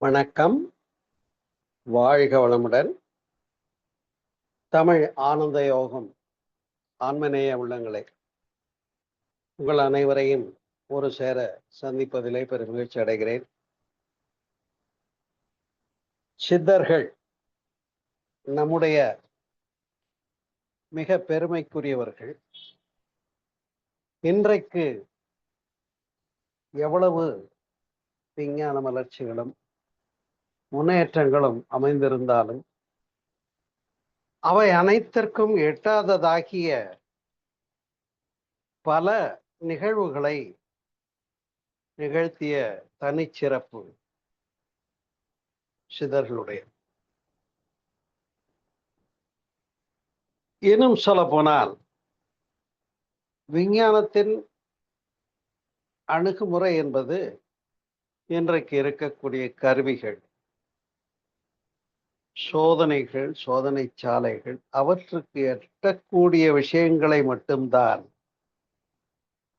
வணக்கம். வாழ்க வளமுடன். தமிழ் ஆனந்த யோகம் ஆன்மநேய உள்ளங்களே, உங்கள் அனைவரையும் ஒரு சேர சந்திப்பதிலே பெருமகிழ்ச்சி அடைகிறேன். சித்தர்கள் நம்முடைய மிக பெருமைக்குரியவர்கள். இன்றைக்கு எவ்வளவு விஞ்ஞான வளர்ச்சிகளும் முன்னேற்றங்களும் அமைந்திருந்தாலும் அவை அனைத்திற்கும் எட்டாததாகிய பல நிகழ்வுகளை நிகழ்த்திய தனிச்சிறப்பு சித்தர்களுடைய. இன்னும் சொல்ல போனால் விஞ்ஞானத்தின் அணுகுமுறை என்பது இன்றைக்கு இருக்கக்கூடிய கருவிகள், சோதனைகள், சோதனை சாலைகள், அவற்றுக்கு எட்டக்கூடிய விஷயங்களை மட்டும்தான்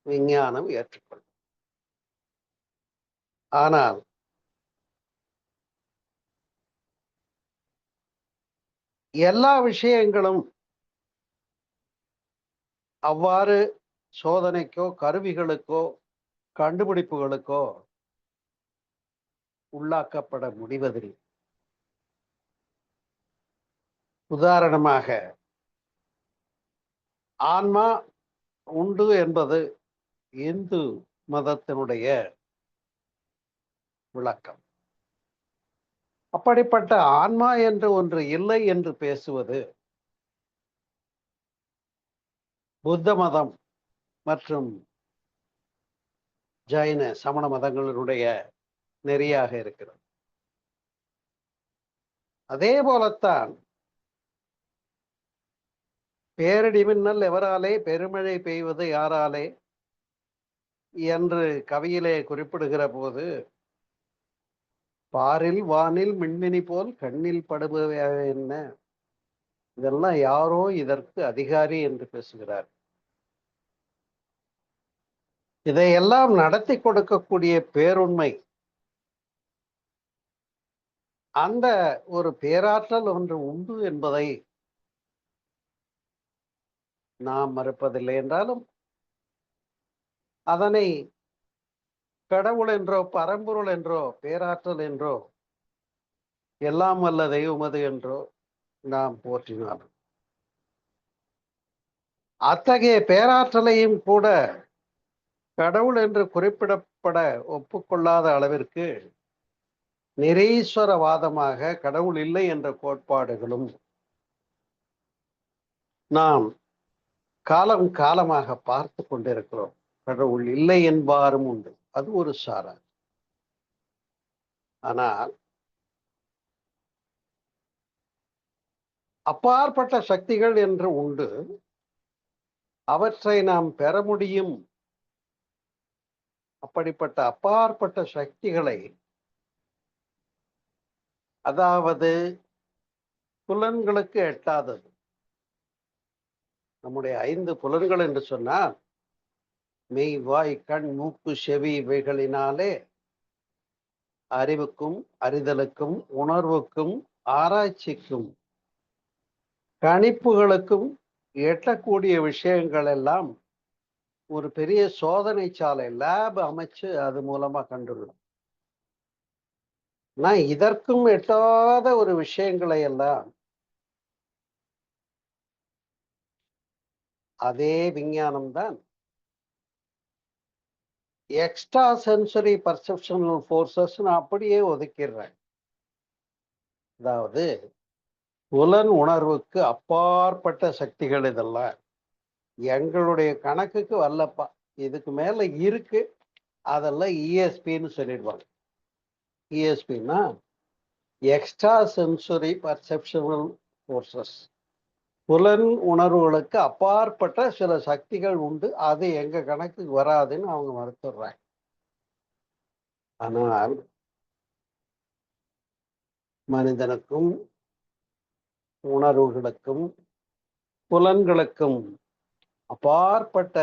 விஞ்ஞானம் ஏற்றுக்கொள்ளும். ஆனால் எல்லா விஷயங்களும் அவ்வாறு சோதனைக்கோ கருவிகளுக்கோ கண்டுபிடிப்புகளுக்கோ உள்ளாக்கப்பட முடிவதில்லை. உதாரணமாக, ஆன்மா உண்டு என்பது இந்து மதத்தினுடைய விளக்கம். அப்படிப்பட்ட ஆன்மா என்று ஒன்று இல்லை என்று பேசுவது புத்த மதம் மற்றும் ஜைன சமண மதங்களினுடைய நெறியாக இருக்கிறது. அதே போலத்தான் பேரிடி மின்னல் எவராலே, பெருமழை பெய்வது யாராலே என்று கவியிலே குறிப்பிடுகிற போது, பாரில் வானில் மின்மினி போல் கண்ணில் படுபவை என்ன, இதெல்லாம் யாரோ இதற்கு அதிகாரி என்று பேசுகிறார். இதையெல்லாம் நடத்தி கொடுக்கக்கூடிய பேருண்மை, அந்த ஒரு பேராற்றல் ஒன்று உண்டு என்பதை நாம் மறுப்பதில்லை என்றாலும், அதனை கடவுள் என்றோ பரம்பொருள் என்றோ பேராற்றல் என்றோ எல்லாம் வல்ல தெய்வமது என்றோ நாம் போற்றினாலும், அத்தகைய பேராற்றலையும் கூட கடவுள் என்று குறிப்பிடப்பட ஒப்புக்கொள்ளாத அளவிற்கு நிரீஸ்வரவாதமாக கடவுள் இல்லை என்ற கோட்பாடுகளும் நாம் காலம் காலமாக பார்த்து கொண்டிருக்கிறோம். கடவுள் இல்லை என்பாரும் உண்டு, அது ஒரு சாரா. ஆனால் அப்பாற்பட்ட சக்திகள் என்று உண்டு, அவற்றை நாம் பெற முடியும். அப்படிப்பட்ட அப்பாற்பட்ட சக்திகளை, அதாவது புலன்களுக்கு எட்டாதது, நம்முடைய 5 புலன்கள் என்று சொன்னால் மெய், வாய், கண், மூக்கு, செவி இவைகளினாலே அறிவுக்கும் அறிதலுக்கும் உணர்வுக்கும் ஆராய்ச்சிக்கும் கணிப்புகளுக்கும் எட்டக்கூடிய விஷயங்கள் எல்லாம் ஒரு பெரிய சோதனை சாலை, லேப் அமைச்சு அது மூலமா கண்டுள்ளோம். நான் இதற்கும் எட்டாத ஒரு விஷயங்களை எல்லாம் அதே விஞ்ஞானம் தான் எக்ஸ்ட்ரா சென்சரி பர்செப்ஷனல் ஃபோர்ஸஸ் அப்படியே ஒதுக்கிடுறேன். அதாவது புலன் உணர்வுக்கு அப்பாற்பட்ட சக்திகள் இதெல்லாம் எங்களுடைய கணக்குக்கு வரலப்பா, இதுக்கு மேல இருக்கு, அதெல்லாம் இஎஸ்பின்னு சொல்லிடுவாங்க. இஎஸ்பின்னா எக்ஸ்ட்ரா சென்சரி பர்செப்ஷனல் ஃபோர்ஸஸ், புலன் உணர்வுகளுக்கு அப்பாற்பட்ட சில சக்திகள் உண்டு, அது எங்க கணக்குக்கு வராதுன்னு அவங்க மறுத்துடுறாங்க. ஆனால் மனிதனுக்கும் உணர்வுகளுக்கும் புலன்களுக்கும் அப்பாற்பட்ட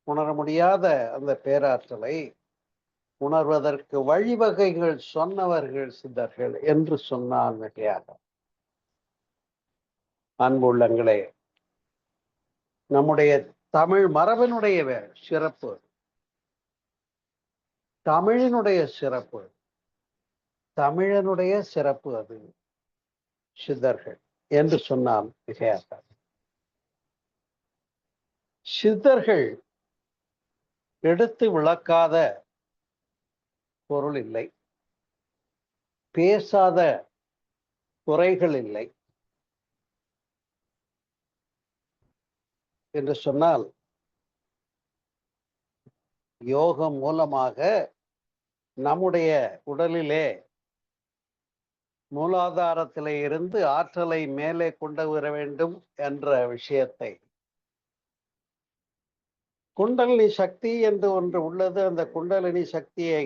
உணர முடியாத அந்த பேராற்றலை உணர்வதற்கு வழிவகைகள் சொன்னவர்கள் சித்தர்கள் என்று சொன்னால் மிகையாக. அன்புள்ளங்களே, நம்முடைய தமிழ் மரபினுடைய சிறப்பு, தமிழினுடைய சிறப்பு, தமிழனுடைய சிறப்பு அது சித்தர்கள் என்று சொன்னால் மிகையாக. சித்தர்கள் எடுத்து விளக்காத பொருள் இல்லை, பேசாத குறைகள் இல்லை என்று சொன்னால், யோகம் மூலமாக நம்முடைய உடலிலே மூலாதாரத்திலே இருந்து ஆற்றலை மேலே கொண்டு வர வேண்டும் என்ற விஷயத்தை, குண்டலினி சக்தி என்று ஒன்று உள்ளது, அந்த குண்டலினி சக்தியை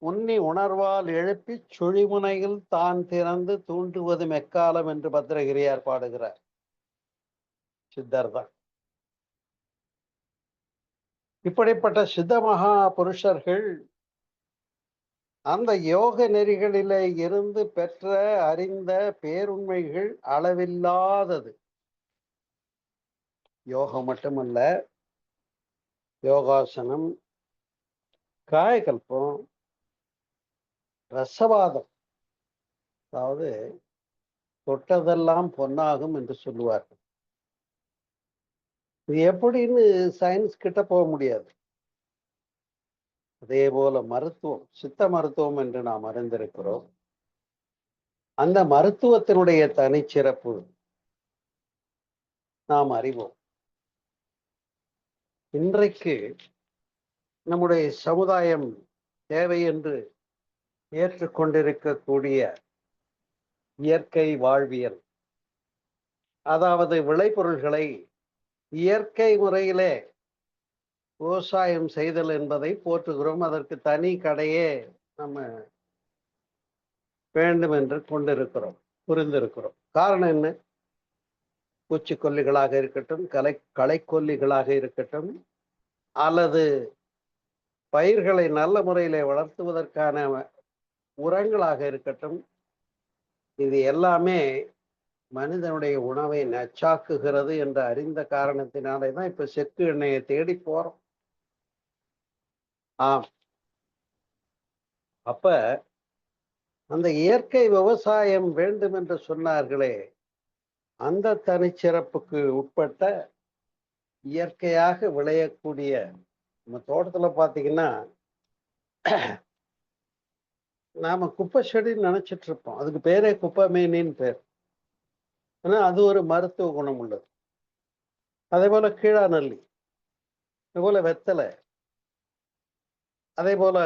உன்னி உணர்வால் எழுப்பி சுழிமுனையில் தான் திறந்து தூண்டுவது மெக்காலம் என்று பத்திரகிரியார் பாடுகிறார். சித்தர் தான். இப்படிப்பட்ட சித்த மகா புருஷர்கள் அந்த யோக நெறிகளிலே இருந்து பெற்ற அறிந்த பேருண்மைகள் அளவில்லாதது. யோகம் மட்டுமல்ல, யோகாசனம், காயகல்பம், ரசவாதம், அதாவது தொட்டதெல்லாம் பொன்னாகும் என்று சொல்லுவார்கள். இது எப்படின்னு சயின்ஸ் கிட்ட போக முடியாது. அதே போல மருத்துவம், சித்த மருத்துவம் என்று நாம் அறிந்திருக்கிறோம். அந்த மருத்துவத்தினுடைய தனிச்சிறப்பு நாம் அறிவோம். இன்றைக்கு நம்முடைய சமுதாயம் தேவை என்று ஏற்றுக்கொண்டிருக்கக்கூடிய இயற்கை வாழ்வியல், அதாவது விளைபொருள்களை இயற்கை முறையிலே விவசாயம் செய்தல் என்பதை போற்றுகிறோம். அதற்கு தனி கடையே நம்ம வேண்டும் என்று கொண்டிருக்கிறோம், புரிந்திருக்கிறோம். காரணம் என்ன? பூச்சிக்கொல்லிகளாக இருக்கட்டும், களைக்கொல்லிகளாக இருக்கட்டும், அல்லது பயிர்களை நல்ல முறையிலே வளர்த்துவதற்கான உரங்களாக இருக்கட்டும், இது எல்லாமே மனிதனுடைய உணவை நச்சாக்குகிறது என்று அறிந்த காரணத்தினாலே தான் இப்ப செக்கு எண்ணெயை தேடி போறோம். அப்ப அந்த இயற்கை விவசாயம் வேண்டும் என்று சொன்னார்களே, அந்த தனிச்சிறப்புக்கு உட்பட்ட இயற்கையாக விளையக்கூடிய, நம்ம தோட்டத்துல பாத்தீங்கன்னா நாம குப்பை செடின்னு நினைச்சிட்டு இருப்போம். அதுக்கு பேரே குப்பை மேனின்னு பேர். ஆனா அது ஒரு மருத்துவ குணம் உள்ளது. அதே போல கீழா நல்லி, அதே போல வெத்தலை, அதே போல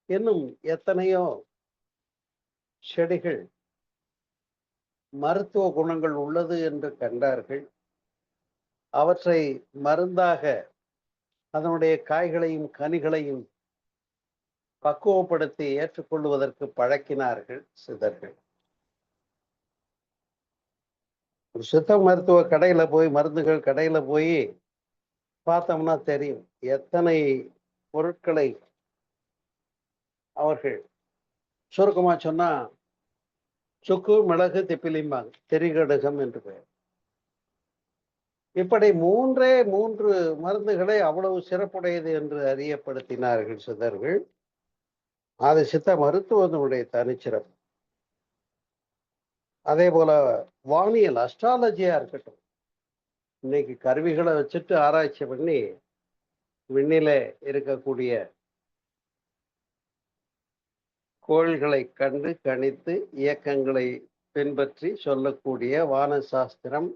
இன்னும் எத்தனையோ செடிகள் மருத்துவ குணங்கள் உள்ளது என்று கண்டார்கள். அவற்றை மருந்தாக அதனுடைய காய்களையும் கனிகளையும் பக்குவப்படுத்தி ஏற்றுக்கொள்வதற்கு பழக்கினார்கள் சித்தர்கள். ஒரு சித்த மருத்துவ கடையில போய், மருந்துகள் கடையில போய் பார்த்தோம்னா தெரியும் எத்தனை பொருட்களை அவர்கள், சுருக்கமா சொன்னா சுக்கு, மிளகு, திப்பிலிம்பாங்க, தெரிகடுகம் என்று பெயர். இப்படி மூன்று மருந்துகளை அவ்வளவு சிறப்புடையது என்று அறியப்படுத்தினார்கள் சித்தர்கள். அது சித்த மருத்துவத்தினுடைய தனிச்சிறப்பு. அதே போல வானியல், அஸ்ட்ராலஜியா இருக்கட்டும், இன்னைக்கு கருவிகளை வச்சுட்டு ஆராய்ச்சி பண்ணி விண்ணிலே இருக்கக்கூடிய கோள்களை கண்டு கணித்து இயக்கங்களை பின்பற்றி சொல்லக்கூடிய வான சாஸ்திரம்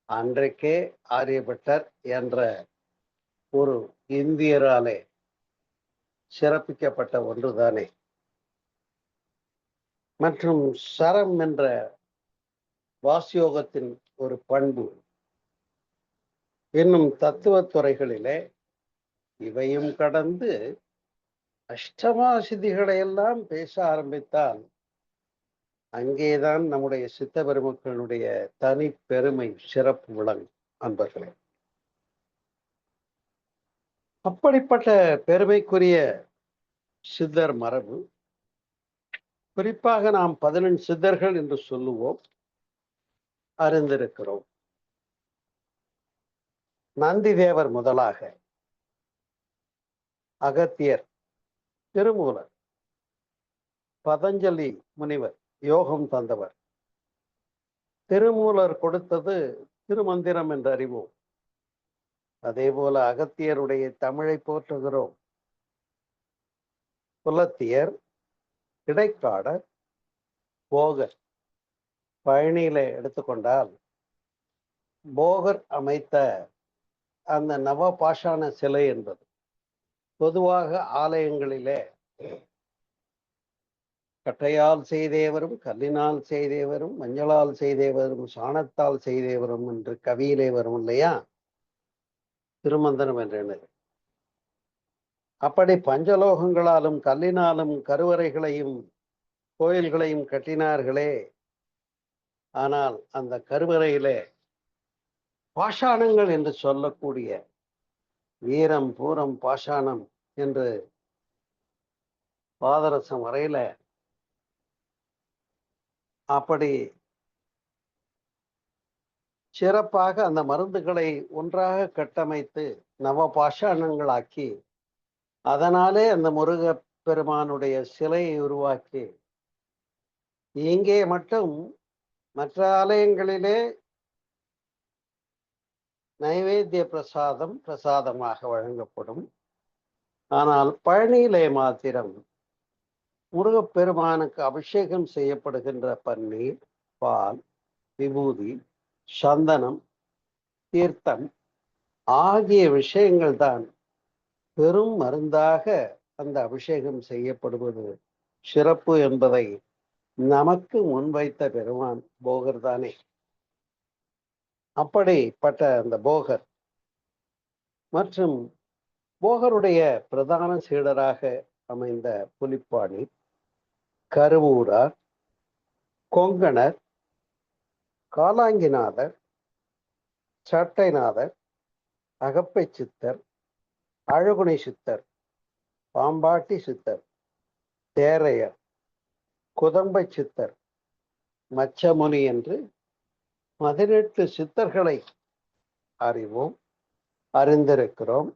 அன்றைக்கே ஆரியபட்டர் என்ற ஒரு இந்தியராலே சிறப்பிக்கப்பட்ட ஒன்றுதானே. மற்றும் சரம் என்ற வாசியோகத்தின் ஒரு பண்பு, இன்னும் தத்துவ துறைகளிலே இவையும் கடந்து அஷ்டமா சித்திகளை எல்லாம் பேச ஆரம்பித்தால் அங்கேதான் நம்முடைய சித்த பெருமக்களுடைய தனி பெருமை, சிறப்பு விளங்கும். அன்பர்களே, அப்படிப்பட்ட பெருமைக்குரிய சித்தர் மரபு, குறிப்பாக நாம் 15 சித்தர்கள் என்று சொல்லுவோம், அறிந்திருக்கிறோம். நந்திதேவர் முதலாக, அகத்தியர், திருமூலர், பதஞ்சலி முனிவர் யோகம் தந்தவர். திருமூலர் கொடுத்தது திருமந்திரம் என்று அறிவோம். அதே போல அகத்தியருடைய தமிழை போற்றுகிறோம். புலத்தியர், இடைக்காடர், போகர். பழனியில எடுத்துக்கொண்டால் போகர் அமைத்த அந்த நவபாஷாண சிலை என்பது பொதுவாக ஆலயங்களிலே கட்டையால் செய்தேவரும், கல்லினால் செய்தேவரும், மஞ்சளால் செய்தேவரும், சாணத்தால் செய்தேவரும் என்று கவியிலே வரும் இல்லையா, திருமந்திரம் என்று. அப்படி பஞ்சலோகங்களாலும் கல்லினாலும் கருவறைகளையும் கோயில்களையும் கட்டினார்களே. ஆனால் அந்த கருவறையிலே பாஷாணங்கள் என்று சொல்லக்கூடிய வீரம், பூரம், பாஷாணம் என்று பாதரசம் வரையில அப்படி சிறப்பாக அந்த மருந்துகளை ஒன்றாக கட்டமைத்து நவ பாஷாணங்களாக்கி, அதனாலே அந்த முருக பெருமானுடைய சிலையை உருவாக்கி, இங்கே மட்டும் மற்ற ஆலயங்களிலே நைவேத்திய பிரசாதமாக வழங்கப்படும். ஆனால் பழனியிலே மாத்திரம் முருகப்பெருமானுக்கு அபிஷேகம் செய்யப்படுகின்ற பன்னீர், பால், விபூதி, சந்தனம், தீர்த்தம் ஆகிய விஷயங்கள் தான் பெரும் மருந்தாக அந்த அபிஷேகம் செய்யப்படுவது சிறப்பு என்பதை நமக்கு முன்வைத்த பெருமான் போகர் தானே. அப்படிப்பட்ட அந்த போகர் மற்றும் போகருடைய பிரதான சீடராக அமைந்த புலிப்பாணி, கருவூரார், கொங்கணர், காலாங்கிநாதர், சட்டைநாதர், அகப்பை சித்தர், அழகுணை சித்தர், பாம்பாட்டி சித்தர், தேரையர், குதம்பை சித்தர், மச்சமுனி என்று 18 சித்தர்களை அறிவோம், அறிந்திருக்கிறோம்,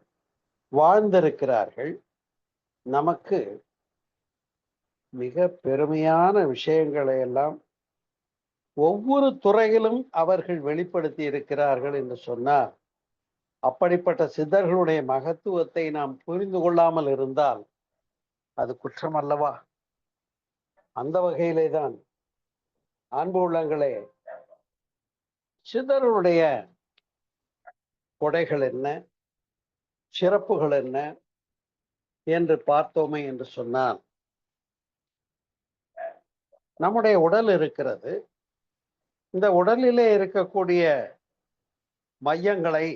வாழ்ந்திருக்கிறார்கள். நமக்கு மிக பெருமையான விஷயங்களை எல்லாம் ஒவ்வொரு துறையிலும் அவர்கள் வெளிப்படுத்தி இருக்கிறார்கள் என்று சொன்னார். அப்படிப்பட்ட சித்தர்களுடைய மகத்துவத்தை நாம் புரிந்து கொள்ளாமல் இருந்தால் அது குற்றம் அல்லவா? அந்த வகையிலே தான் அன்பு உள்ளங்களே, சித்தர்களுடைய கொடைகள் என்ன, சிறப்புகள் என்ன என்று பார்த்தோமே என்று சொன்னால், நம்முடைய உடல் இருக்கிறது. இந்த உடலிலே இருக்கக்கூடிய மையங்களை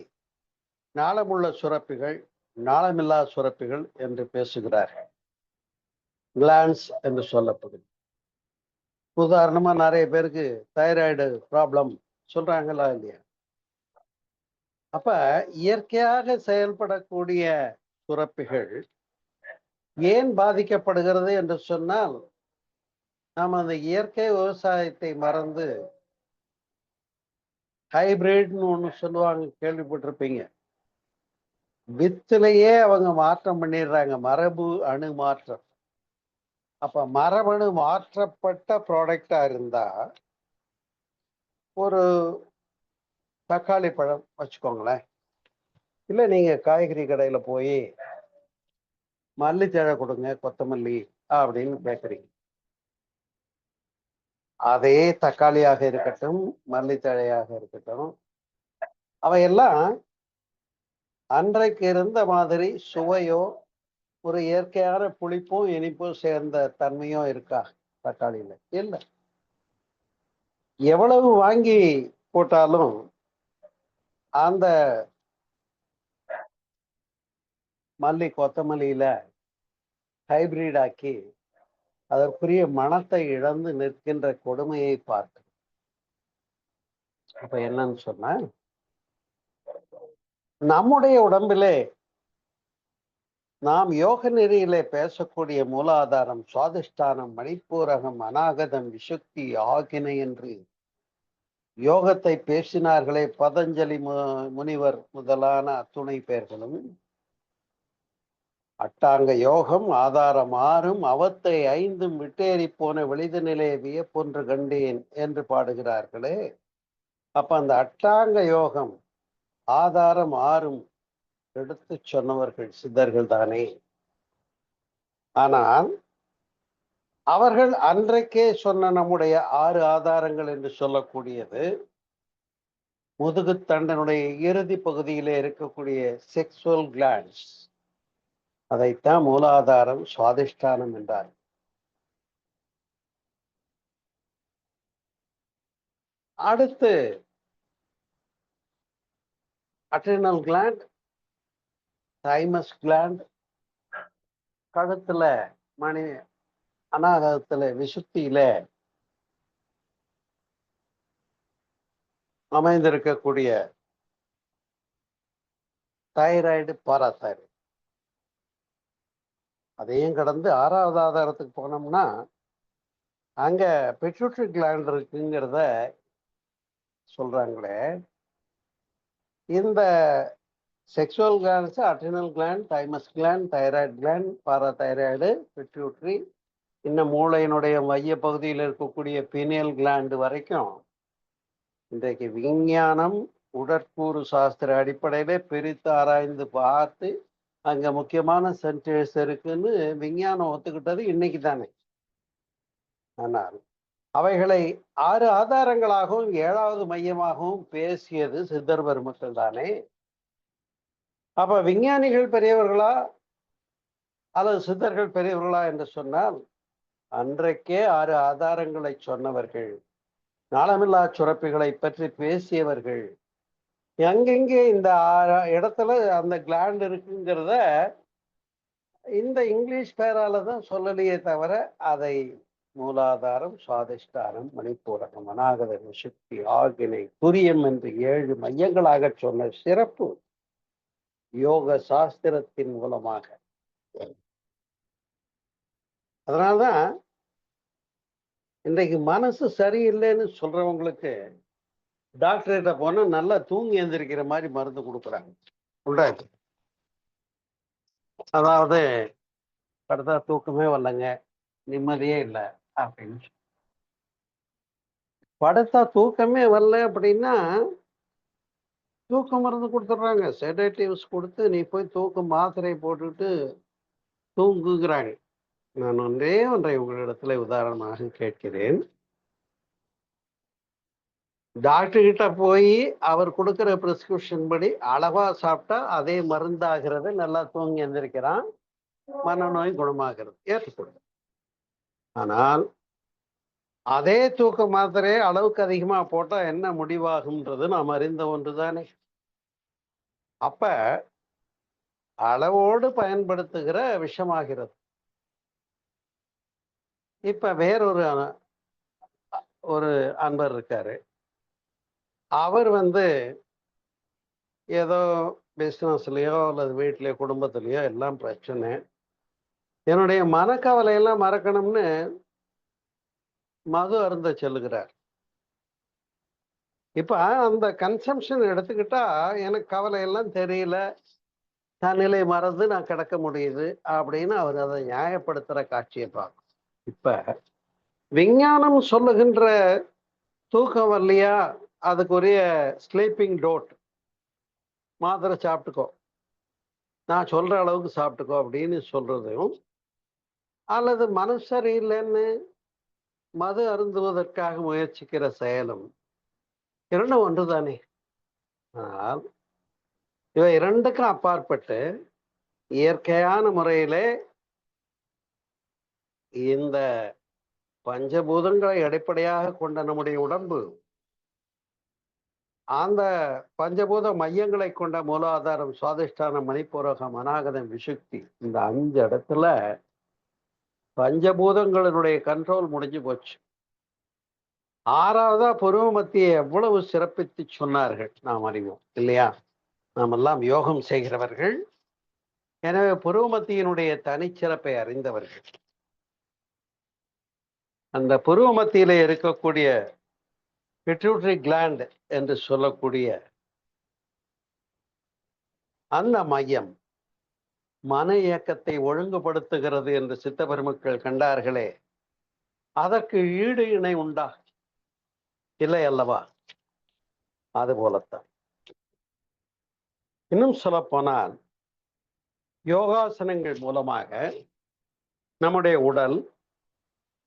நாளமுள்ள சுரப்பிகள், நாளமில்லா சுரப்பிகள் என்று பேசுகிறார்கள். கிளான்ஸ் என்று சொல்லப்படும். உதாரணமா நிறைய பேருக்கு தைராய்டு ப்ராப்ளம் சொல்றாங்களா இல்லையா? அப்ப இயற்கையாக செயல்படக்கூடிய சுரப்பிகள் ஏன் பாதிக்கப்படுகிறது என்று சொன்னால், நாம் அந்த இயற்கை விவசாயத்தை மறந்து ஹைபிரிட்னு ஒண்ணு சொல்லுவாங்க, கேள்விப்பட்டிருப்பீங்க. வித்திலேயே அவங்க மாற்றம் பண்ணிடுறாங்க, மரபு அணு மாற்றம். அப்ப மரபணு மாற்றப்பட்ட ப்ராடக்டா இருந்தா, ஒரு தக்காளி பழம் வச்சுக்கோங்களேன், இல்லை நீங்க காய்கறி கடையில போய் மல்லித்தழை கொடுங்க, கொத்தமல்லி அப்படின்னு கேட்குறீங்க. அதே தக்காளியாக இருக்கட்டும், மல்லித்தழையாக இருக்கட்டும், அவையெல்லாம் அன்றைக்கு இருந்த மாதிரி சுவையோ ஒரு இயற்கையான புளிப்பும் இனிப்பும் சேர்ந்த தன்மையும் இருக்கா தக்காளியில? இல்லை. எவ்வளவு வாங்கி போட்டாலும் அந்த மல்லி கொத்தமல்லியில ஹைபிரிட் ஆக்கி அதற்குரிய மனத்தை இழந்து நிற்கின்ற கொடுமையை பார்க்க. அப்ப என்னன்னு சொன்ன, நம்முடைய உடம்பிலே நாம் யோக நெறியிலே பேசக்கூடிய மூலாதாரம், சுவாதிஷ்டானம், மணிப்பூரகம், அநாகதம், விசுக்தி ஆகினை என்று யோகத்தை பேசினார்களே பதஞ்சலி முனிவர் முதலான அத்துணை பெயர்களும் அட்டாங்க யோகம் ஆதாரம் ஆறும் அவத்தை ஐந்தும் விட்டேறி போன வெளித நிலையை வியப்பொன்று கண்டேன் என்று பாடுகிறார்களே. அப்ப அந்த அட்டாங்க யோகம் ஆதாரம் ஆறும் எடுத்து சொன்னவர்கள் சித்தர்கள் தானே. ஆனால் அவர்கள் அன்றைக்கே சொன்ன நம்முடைய 6 ஆதாரங்கள் என்று சொல்லக்கூடியது முதுகு தண்டனுடைய இறுதி பகுதியிலே இருக்கக்கூடிய செக்சுவல் கிளான்ஸ், அதைத்தான் மூலாதாரம் சுவாதிஷ்டானம் என்றார். அடுத்து அட்ரினல் கிளாண்ட், தைமஸ் கிளாண்ட், கழுத்துல மணி, அநாகதத்துல விசுத்தியில அமைந்திருக்கக்கூடிய தைராய்டு, பாராதைராய்டு. அதையும் கடந்து 6வது ஆதாரத்துக்கு போனோம்னா அங்க பிட்யூட்டரி கிளாண்ட் இருக்குங்கிறத சொல்றாங்களே. இந்த sexual glands, adrenal gland, thymus gland, thyroid gland, parathyroid, pituitary, இன்னும் மூளையினுடைய மைய பகுதியில் இருக்கக்கூடிய பீனியல் கிளாண்டு வரைக்கும் இன்றைக்கு விஞ்ஞானம் உடற்கூறு சாஸ்திர அடிப்படையில பிரித்து ஆராய்ந்து பார்த்து அங்க முக்கியமான சென்டர்ஸ் இருக்குன்னு விஞ்ஞானம் ஒத்துக்கிட்டது இன்னைக்கு தானே. ஆனால் அவைகளை 6 ஆதாரங்களாகவும் 7வது மையமாகவும் பேசியது சித்தர் பெருமக்கள் தானே. அப்ப விஞ்ஞானிகள் பெரியவர்களா அல்லது சித்தர்கள் பெரியவர்களா என்று சொன்னால் அன்றைக்கே 6 ஆதாரங்களை சொன்னவர்கள், நாளமில்லா சுரப்பிகளை பற்றி பேசியவர்கள், எங்கெங்கே இந்த இடத்துல அந்த கிளாண்ட் இருக்குங்கிறத இந்த இங்கிலீஷ் பேரால தான் சொல்லலையே தவிர அதை மூலாதாரம், சுவாதிஷ்டானம், மணிப்பூரகம், அநாகத, விசுக்தி ஆகினை, துரியம் என்று 7 மையங்களாக சொன்ன சிறப்பு யோக சாஸ்திரத்தின் மூலமாக. அதனால்தான் இன்றைக்கு மனசு சரியில்லைன்னு சொல்றவங்களுக்கு டாக்டர்கிட்ட போனா நல்லா தூங்கி எழுந்திருக்கிற மாதிரி மருந்து கொடுக்குறாங்க. உண்டாச்சு, அதாவது படுத்தா தூக்கமே வரலங்க, நிம்மதியே இல்லை அப்படின்னு. படுத்தா தூக்கமே வரல அப்படின்னா தூக்க மருந்து கொடுத்துட்றாங்க, செடேட்டிவ்ஸ் கொடுத்து நீ போய் தூக்க மாத்திரை போட்டுட்டு தூங்குகிறாங்க. நான் ஒன்றே ஒன்றை உங்களிடத்துல உதாரணமாக கேட்கிறேன். டாக்டர் கிட்ட போய் அவர் கொடுக்கிற பிரிஸ்கிரிப்ஷன் படி அளவா சாப்பிட்டா அதே மருந்தாகிறது, நல்லா தூங்கி எந்திருக்கிறான், மனநோய் குணமாகிறது, ஏற்றுக்கொள்ளும். ஆனால் அதே தூக்க மாத்திரை அளவுக்கு அதிகமா போட்டா என்ன முடிவாகும்ன்றது நாம் அறிந்த ஒன்றுதானே. அப்ப அளவோடு பயன்படுத்துகிற விஷமாகிறது. இப்ப வேறொரு ஒரு அன்பர் இருக்காரு, அவர் ஏதோ பிஸ்னஸ்லயோ அல்லது வீட்லயோ குடும்பத்திலயோ எல்லாம் பிரச்சனை, என்னுடைய மனக்கவலையெல்லாம் மறக்கணும்னு மது அருந்த செல்லுகிறார். இப்ப அந்த கன்சம்ஷன் எடுத்துக்கிட்டா எனக்கு கவலை எல்லாம் தெரியல, தன்னிலை மறந்து நான் கிடக்க முடியுது அப்படின்னு அவர் அதை நியாயப்படுத்துற காட்சியை பார்க்கும். இப்ப விஞ்ஞானம் சொல்லுகின்ற தூக்கம் வரலையா, அதுக்குரிய ஸ்லீப்பிங் டோட் மாத்திரை சாப்பிட்டுக்கோ, நான் சொல்ற அளவுக்கு சாப்பிட்டுக்கோ அப்படின்னு சொல்றதும், அல்லது மனசு சரியில்லைன்னு மது அருந்துவதற்காக முயற்சிக்கிற செயலும் இரண்டும் ஒன்றுதானே. ஆனால் இவை இரண்டுக்கும் அப்பாற்பட்டு இயற்கையான முறையிலே இந்த பஞ்சபூதங்களை அடிப்படையாக கொண்ட நம்முடைய உடம்பு, அந்த பஞ்சபூத மையங்களை கொண்ட மூலாதாரம், சுவாதிஷ்டானம், மணிப்பூரகம், அநாகதம், விசுக்தி, இந்த 5 இடத்துல பஞ்சபூதங்களினுடைய கண்ட்ரோல் முடிஞ்சு போச்சு. 6வதா புருவ மத்தியை எவ்வளவு சிறப்பித்து சொன்னார்கள் நாம் அறிவோம் இல்லையா. நாம் எல்லாம் யோகம் செய்கிறவர்கள், எனவே புருவமத்தியினுடைய தனிச்சிறப்பை அறிந்தவர்கள் அந்த புருவ மத்தியில இருக்கக்கூடிய பிட்யூட்டரி கிளாண்ட் என்று சொல்லக்கூடிய அந்த மையம் மன இயக்கத்தை ஒழுங்குபடுத்துகிறது என்று சித்த பெருமக்கள் கண்டார்களே, அதற்கு ஈடு இணை உண்டா? இல்லை அல்லவா? அது போலத்தான் இன்னும் சொல்ல போனால் யோகாசனங்கள் மூலமாக நம்முடைய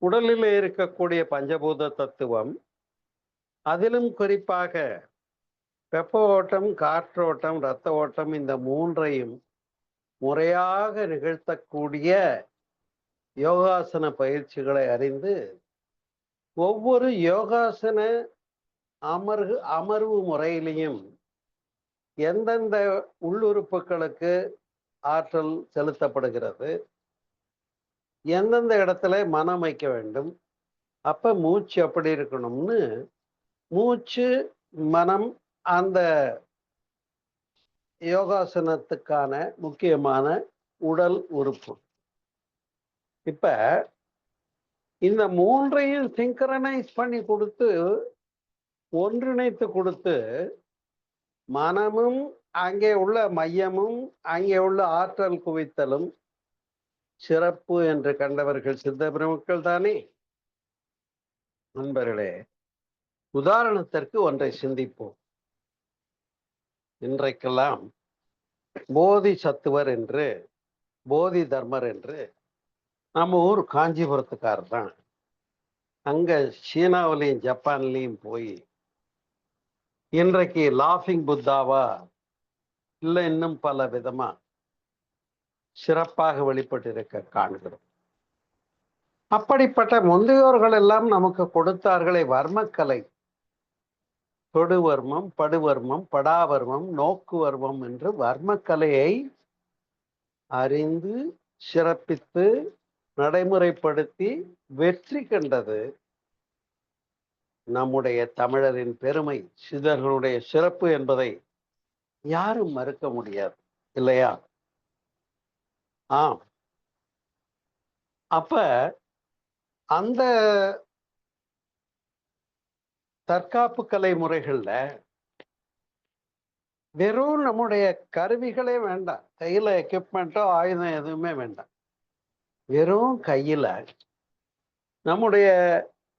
உடலில் இருக்கக்கூடிய பஞ்சபூத தத்துவம், அதிலும் குறிப்பாக வெப்ப ஓட்டம், காற்றோட்டம், இரத்த ஓட்டம், இந்த மூன்றையும் முறையாக நிகழ்த்தக்கூடிய யோகாசன பயிற்சிகளை அறிந்து ஒவ்வொரு யோகாசன அமர்வு முறையிலையும் எந்தெந்த உள்ளுறுப்புகளுக்கு ஆற்றல் செலுத்தப்படுகிறது, எந்தெந்த இடத்துல மனம் வைக்க வேண்டும், அப்ப மூச்சு எப்படி இருக்கணும்னு மூச்சு மனம் அந்த யோகாசனத்துக்கான முக்கியமான உடல் உறுப்பு. இப்ப இந்த மூன்றையும் சிங்க்ரனைஸ் பண்ணி கொடுத்து, ஒன்றிணைத்து கொடுத்து, மனமும் அங்கே உள்ள மையமும் அங்கே உள்ள ஆற்றல் குவித்தலும் சிறப்பு என்று கண்டவர்கள் சித்த பெருமக்கள் தானே. நண்பர்களே, உதாரணத்திற்கு ஒன்றை சிந்திப்போம். இன்றைக்கெல்லாம் போதி சத்துவர் என்று, போதி தர்மர் என்று நம்ம ஊர் காஞ்சிபுரத்துக்காரர் தான். அங்க சீனாவிலையும் ஜப்பான்லையும் போய் இன்றைக்கு லாஃபிங் புத்தாவா இல்லை இன்னும் பல விதமா சிறப்பாக வெளிப்பட்டு இருக்க காண்கிறோம். அப்படிப்பட்ட முந்தையோர்கள் எல்லாம் நமக்கு கொடுத்தார்களே வர்மக்கலை, தொடுவர்மம், படுவர்மம், படாவர்மம், நோக்குவர்மம் என்று வர்மக்கலையை அறிந்து சிறப்பித்து நடைமுறைப்படுத்தி வெற்றி கண்டது நம்முடைய தமிழரின் பெருமை, சித்தர்களுடைய சிறப்பு என்பதை யாரும் மறுக்க முடியாது, இல்லையா? ஆம். அப்ப அந்த தற்காப்பு கலை முறைகள்ல வெறும் நம்முடைய கருவிகளே வேண்டாம், கையில எக்யூப்மெண்ட்டோ ஆயுதம் எதுவுமே வேண்டாம். வெறும் கையில நம்முடைய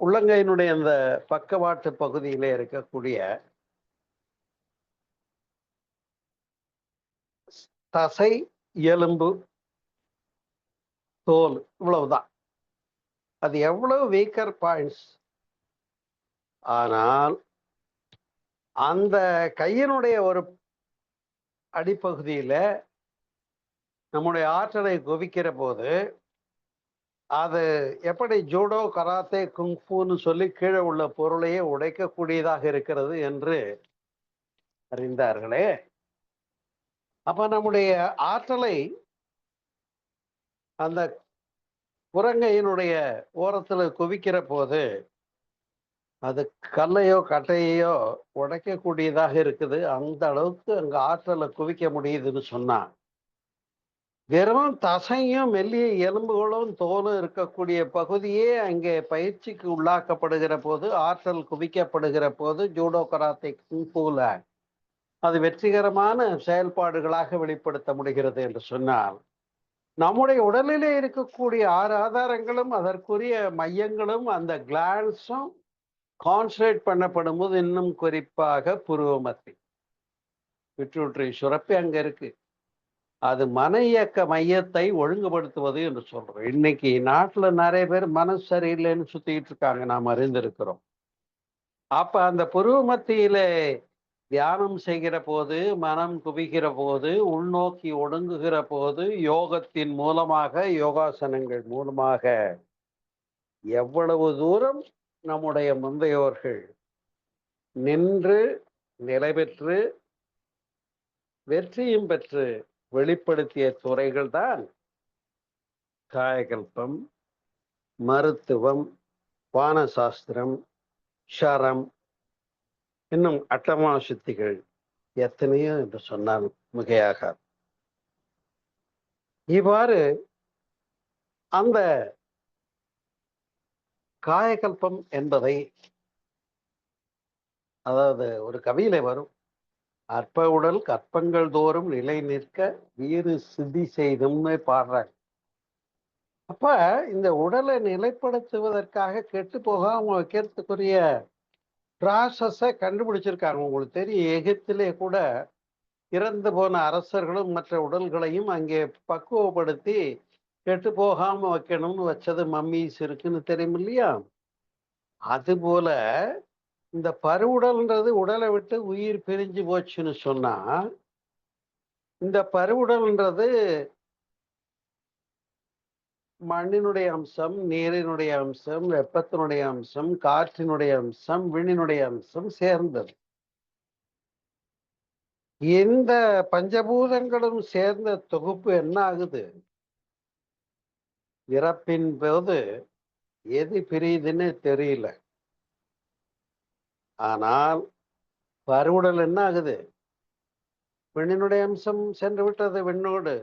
உள்ளங்கையினுடைய அந்த பக்கவாட்டு பகுதியிலே இருக்கக்கூடிய தசை, எலும்பு, தோல், இவ்வளவுதான். அது எவ்வளவு வீக்கர் பாயிண்ட்ஸ். ஆனால் அந்த கையினுடைய ஒரு அடிப்பகுதியில நம்முடைய ஆற்றலை குவிக்கிற போது அது எப்படி ஜூடோ, கராத்தே, குங்ஃபூன்னு சொல்லி கீழே உள்ள பொருளையே உடைக்கக்கூடியதாக இருக்கிறது என்று அறிந்தார்களே. அப்ப நம்முடைய ஆற்றலை அந்த புறங்கையினுடைய ஓரத்துல குவிக்கிற போது அது கல்லையோ கட்டையோ உடைக்கக்கூடியதாக இருக்குது. அந்த அளவுக்கு அங்க ஆற்றலை குவிக்க முடியுதுன்னு சொன்னா, வெறும் தசையும் மெல்லிய எலும்புகளும் தோலும் இருக்கக்கூடிய பகுதியே அங்கே பயிற்சிக்கு உள்ளாக்கப்படுகிற போது, ஆற்றல் குவிக்கப்படுகிற போது, ஜூடோ, கராத்தே, குங்ஃபூல அது வெற்றிகரமான செயல்பாடுகளாக வெளிப்படுத்த முடிகிறது என்று சொன்னால், நம்முடைய உடலிலே இருக்கக்கூடிய 6 ஆதாரங்களும் அதற்குரிய மையங்களும் அந்த கிளான்ஸும் கான்சன்ட்ரேட் பண்ணப்படும் போது, இன்னும் குறிப்பாக புருவமத்தி பிட்யூட்டரி சுரப்பி அங்க இருக்கு. அது மன இயக்க மையத்தை ஒழுங்குபடுத்துவது என்று சொல்றோம். இன்னைக்கு நாட்டுல நிறைய பேர் மனசு சரியில்லைன்னு சுத்திட்டு இருக்காங்க, நாம் அறிந்திருக்கிறோம். அப்ப அந்த புருவ மத்தியிலே தியானம் செய்கிற போது, மனம் குவிக்கிற போது, உள்நோக்கி ஒடுங்குகிற போது, யோகத்தின் மூலமாக, யோகாசனங்கள் மூலமாக எவ்வளவு தூரம் நம்முடைய முந்தையோர்கள் நின்று நிலை பெற்று வெற்றியும் பெற்று வெளிப்படுத்திய துறைகள் தான் காயகல்பம், மருத்துவம், வானசாஸ்திரம், ஷரம், இன்னும் அட்டமா சித்திகள் எத்தனையோ என்று சொன்னால் மிகையாகாது. இவ்வாறு அந்த காயகல்பம் என்பதை, அதாவது ஒரு கவியில வரும், அற்ப உடல் கற்பங்கள் தோறும் நிலை நிற்க வீறு சித்தி செய்தும்னு பாடுறாங்க. அப்ப இந்த உடலை நிலைப்படுத்துவதற்காக கெட்டு போகாம வைக்கிறதுக்குரிய ப்ராசஸ கண்டுபிடிச்சிருக்காங்க. உங்களுக்கு தெரியும், எகிப்திலே கூட இறந்து போன அரசர்களும் மற்ற உடல்களையும் அங்கே பக்குவப்படுத்தி கெட்டு போகாம வைக்கணும்னு வச்சது மம்மீஸ் இருக்குன்னு தெரியும் இல்லையா? அதுபோல இந்த பருவுடல்ன்றது உடலை விட்டு உயிர் பிரிஞ்சு போச்சுன்னு சொன்னா, இந்த பருவுடல்ன்றது மண்ணினுடைய அம்சம், நீரினுடைய அம்சம், வெப்பத்தினுடைய அம்சம், காற்றினுடைய அம்சம், விண்ணினுடைய அம்சம் சேர்ந்தது. இந்த பஞ்சபூதங்களும் சேர்ந்த தொகுப்பு என்ன ஆகுது? இறப்பின் போது எது பிரியுதுன்னு தெரியல. ஆனால் பருவுடல் என்ன ஆகுது? விண்ணினுடைய அம்சம் சென்று விட்டது விண்ணோடு.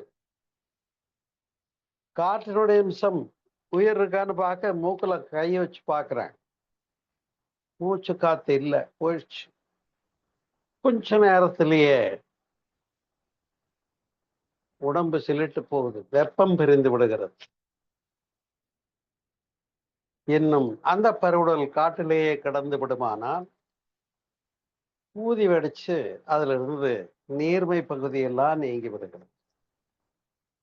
காற்றினுடைய அம்சம் உயிர் இருக்கான்னு பார்க்க மூக்குல கையை வச்சு பார்க்கிறேன். மூச்சு காத்து இல்லை, போயிடுச்சு. கொஞ்ச நேரத்திலேயே உடம்பு சிலிட்டு போகுது, வெப்பம் பிரிந்து விடுகிறது. இன்னும் அந்த பருவுடல் காட்டிலேயே கடந்து விடுமானால் ஊதி வெடிச்சு அதுல இருந்து நீர்மை பகுதியெல்லாம் நீங்கி விடுகிறது.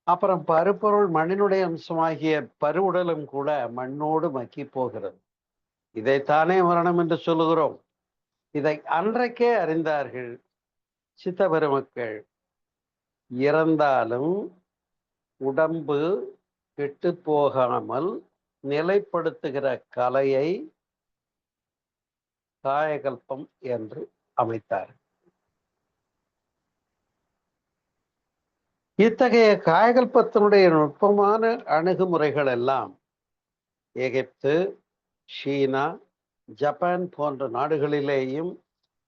அப்புறம் பருப்பொருள் மண்ணினுடைய அம்சமாகிய பருவுடலும் கூட மண்ணோடு மக்கி போகிறது. இதைத்தானே மரணம் என்று சொல்லுகிறோம். இதை அன்றைக்கே அறிந்தார்கள் சித்த பெருமக்கள். இறந்தாலும் உடம்பு கெட்டு போகாமல் நிலைப்படுத்துகிற கலையை காயகல்பம் என்று அமைத்தார். இத்தகைய காயகல்பத்தினுடைய நுட்பமான அணுகுமுறைகள் எல்லாம் எகிப்து, சீனா, ஜப்பான் போன்ற நாடுகளிலேயும்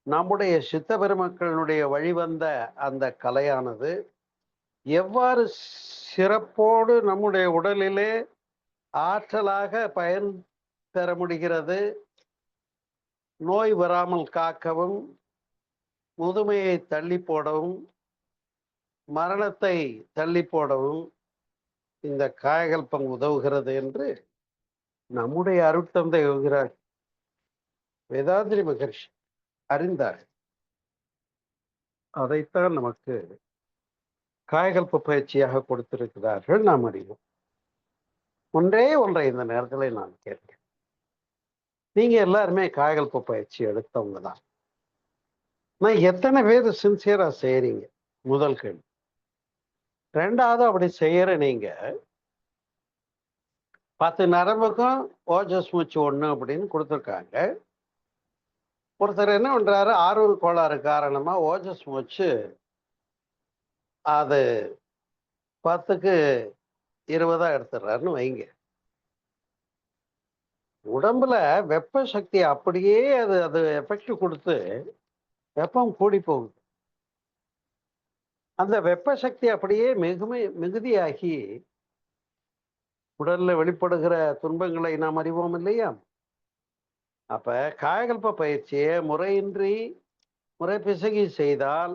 நம்முடைய சித்த பெருமக்களுடைய வழிவந்த அந்த கலையானது எவ்வாறு சிறப்போடு நம்முடைய உடலிலே ஆற்றலாக பயன் பெற முடிகிறது, நோய் வராமல் காக்கவும், முதுமையை தள்ளி போடவும், மரணத்தை தள்ளி போடவும் இந்த காயகல்பம் உதவுகிறது என்று நம்முடைய அருட்தந்தை யோகிராஜ் வேதாத்ரி மகர்ஷி அறிந்தார். அதைத்தான் நமக்கு காயகல்ப பயிற்சியாக கொடுத்திருக்கிறார்கள், நாம் அறிவோம். ஒன்றே ஒன்றை இந்த நேரத்தில் நான் கேட்கிறேன். நீங்க எல்லாருமே காயகல்ப பயிற்சி எடுத்தவங்க தான். நான் எத்தனை பேர் சின்சியரா செய்யறீங்க? முதல் கேள்வி. ரெண்டாவது, அப்படி செய்யற நீங்க 10 நரம்புக்கும் ஓஜஸ் மூச்சு 1 அப்படின்னு கொடுத்துருக்காங்க. ஒருத்தர் என்ன பண்றாரு, ஆர்வல் கோளாறு காரணமா ஓஜஸ் மூச்சு அது 10க்கு 20 எடுத்துடுறாருன்னு வைங்க. உடம்புல வெப்ப சக்தி அப்படியே அது அது எஃபெக்ட் கொடுத்து வெப்பம் கூடி போகுது. அந்த வெப்ப சக்தி அப்படியே மிகுதியாகி உடல்ல வெளிப்படுகிற துன்பங்களை நாம் அறிவோம் இல்லையா? அப்ப காயகல்ப பயிற்சியை முறையின்றி முறை பிசகி செய்தால்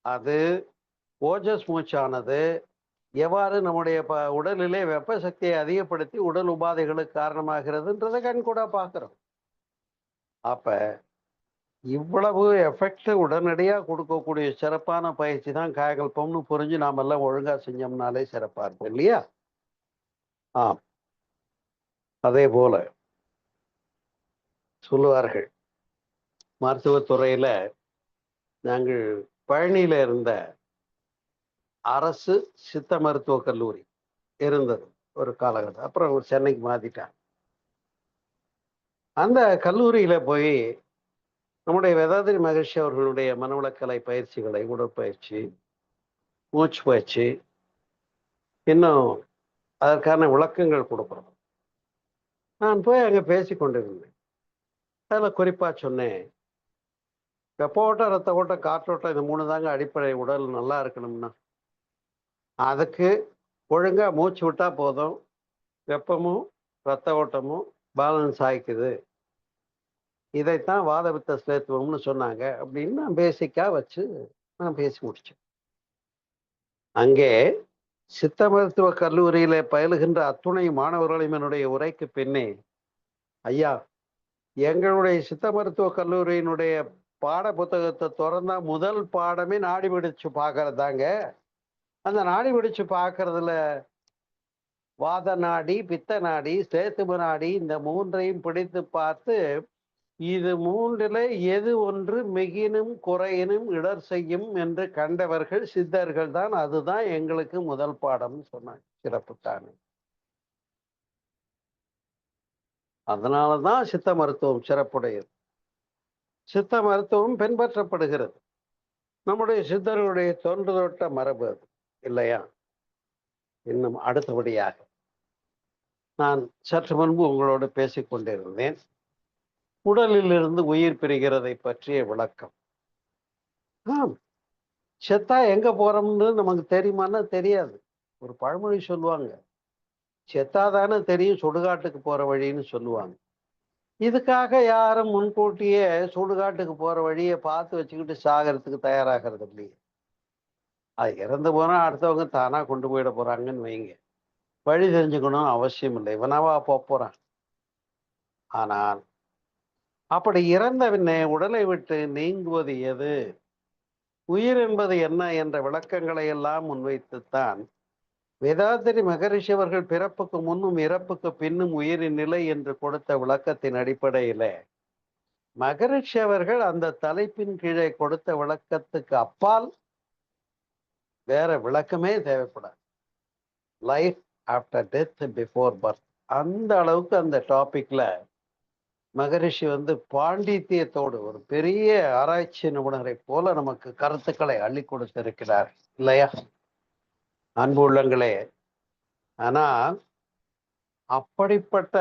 அது ஓஜஸ் மூச்சானது எவ்வாறு நம்முடைய உடலிலே வெப்ப சக்தியை அதிகப்படுத்தி உடல் உபாதைகளுக்கு காரணமாகிறதுன்றதை கண் கூட பார்க்கிறோம். அப்ப இவ்வளவு எஃபெக்ட் உடனடியா கொடுக்கக்கூடிய சிறப்பான பயிற்சி தான் காயகல்பம்னு புரிஞ்சு நாம எல்லாம் ஒழுங்கா செஞ்சோம்னாலே சிறப்பா இருக்கும் இல்லையா? ஆம். அதே போல சொல்லுவார்கள், மருத்துவத்துறையில நாங்கள் பழனியில இருந்த அரசு சித்த மருத்துவக் கல்லூரி இருந்தது ஒரு காலகட்டம். அப்புறம் சென்னைக்கு மாத்திட்டாங்க. அந்த கல்லூரியில போய் நம்முடைய வேதாத்ரி மகர்ஷி அவர்களுடைய மனவளக்கலை பயிற்சிகளை, உடற்பயிற்சி, மூச்சு பயிற்சி, இன்னும் அதற்கான விளக்கங்கள் கொடுக்குறோம். நான் போய் அங்கே பேசி கொண்டிருந்தேன். அதில் குறிப்பா சொன்னேன், வெப்ப ஓட்டம், ரத்த ஓட்டம், காற்றோட்டம், இந்த 3 தாங்க அடிப்படை. உடல் நல்லா இருக்கணும்னா அதுக்கு ஒழுங்கா மூச்சு விட்டா போதும், வெப்பமும் ரத்த ஓட்டமும் பேலன்ஸ் ஆயிக்குது. இதைத்தான் வாதபித்த ஸ்லேத்துவம்னு சொன்னாங்க அப்படின்னு நான் பேசிக்கா வச்சு நான் பேசி முடிச்சேன். அங்கே சித்த மருத்துவ கல்லூரியில பயிலுகின்ற அத்துணை மாணவர்களையும் என்னுடைய உரைக்கு பின்னே, ஐயா, எங்களுடைய சித்த மருத்துவ கல்லூரியினுடைய பாட புத்தகத்தை திறந்தா முதல் பாடமே நாடி பிடிச்சு பார்க்கறதாங்க. அந்த நாடி பிடிச்சு பார்க்கறதுல வாத நாடி, பித்த நாடி, சேத்தும நாடி இந்த மூன்றையும் பிடித்து பார்த்து, இது மூன்றில எது ஒன்று மிகினும் குறையினும் இடர் செய்யும் என்று கண்டவர்கள் சித்தர்கள் தான். அதுதான் எங்களுக்கு முதல் பாடம்னு சொன்னாங்க. சிறப்புத்தானே. அதனாலதான் சித்த மருத்துவம் சிறப்புடையது. சித்த மருத்துவம் பின்பற்றப்படுகிறது. நம்முடைய சித்தர்களுடைய தொன்று தொட்ட மரபு அது இல்லையா? இன்னும் அடுத்தபடியாக நான் சற்று முன்பு உங்களோடு பேசிக் கொண்டிருந்தேன். உடலில் இருந்து உயிர் பிரிகிறதை பற்றிய விளக்கம். ஆம், செத்தா எங்க போறோம்னு நமக்கு தெரியுமான்னா தெரியாது. ஒரு பழமொழி சொல்லுவாங்க, செத்தாதானே தெரியும் சுடுகாட்டுக்கு போற வழின்னு சொல்லுவாங்க. இதுக்காக யாரும் முன்கூட்டியே சுடுகாட்டுக்கு போற வழியை பார்த்து வச்சுக்கிட்டு சாகிறதுக்கு தயாராகிறது இல்லையே. அது இறந்து போனா அடுத்தவங்க தானா கொண்டு போயிட போறாங்கன்னு வைங்க. வழி தெரிஞ்சுக்கணும் அவசியம் இல்லை, இவனாவா போறான். ஆனால் அப்படி இறந்த பின்னே உடலை விட்டு நீங்குவது எது, உயிர் என்பது என்ன என்ற விளக்கங்களை எல்லாம் முன்வைத்துத்தான் வேதாத்திரி மகரிஷி அவர்கள் பிறப்புக்கு முன்னும் இறப்புக்கு பின்னும் உயிரின் நிலை என்று கொடுத்த விளக்கத்தின் அடிப்படையில மகரிஷி அவர்கள் அந்த தலைப்பின் கீழே கொடுத்த விளக்கத்துக்கு அப்பால் வேற விளக்கமே தேவைப்படாது. Life after death before birth, அந்த அளவுக்கு அந்த டாபிக்ல மகரிஷி பாண்டித்தியத்தோடு ஒரு பெரிய ஆராய்ச்சி நிபுணரை போல நமக்கு கருத்துக்களை அள்ளி கொடுத்திருக்கிறார் இல்லையா அன்பு உள்ளங்களே? ஆனா அப்படிப்பட்ட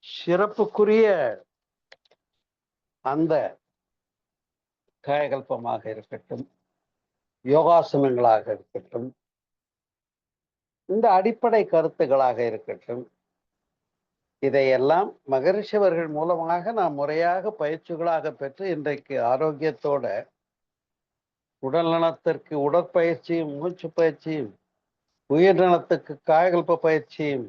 சிறப்புக்குரிய அந்த காயகல்பமாக இருக்கட்டும், யோகாசனங்களாக இருக்கட்டும், இந்த அடிப்படை கருத்துக்களாக இருக்கட்டும், இதையெல்லாம் மகரிஷி அவர்கள் மூலமாக நாம் முறையாக பயிற்சிகளாக பெற்று இன்றைக்கு ஆரோக்கியத்தோட உடல் நலத்திற்கு உடற்பயிற்சியும், மூச்சு பயிற்சியும், உயிர் நலத்துக்கு காயகல்ப பயிற்சியும்,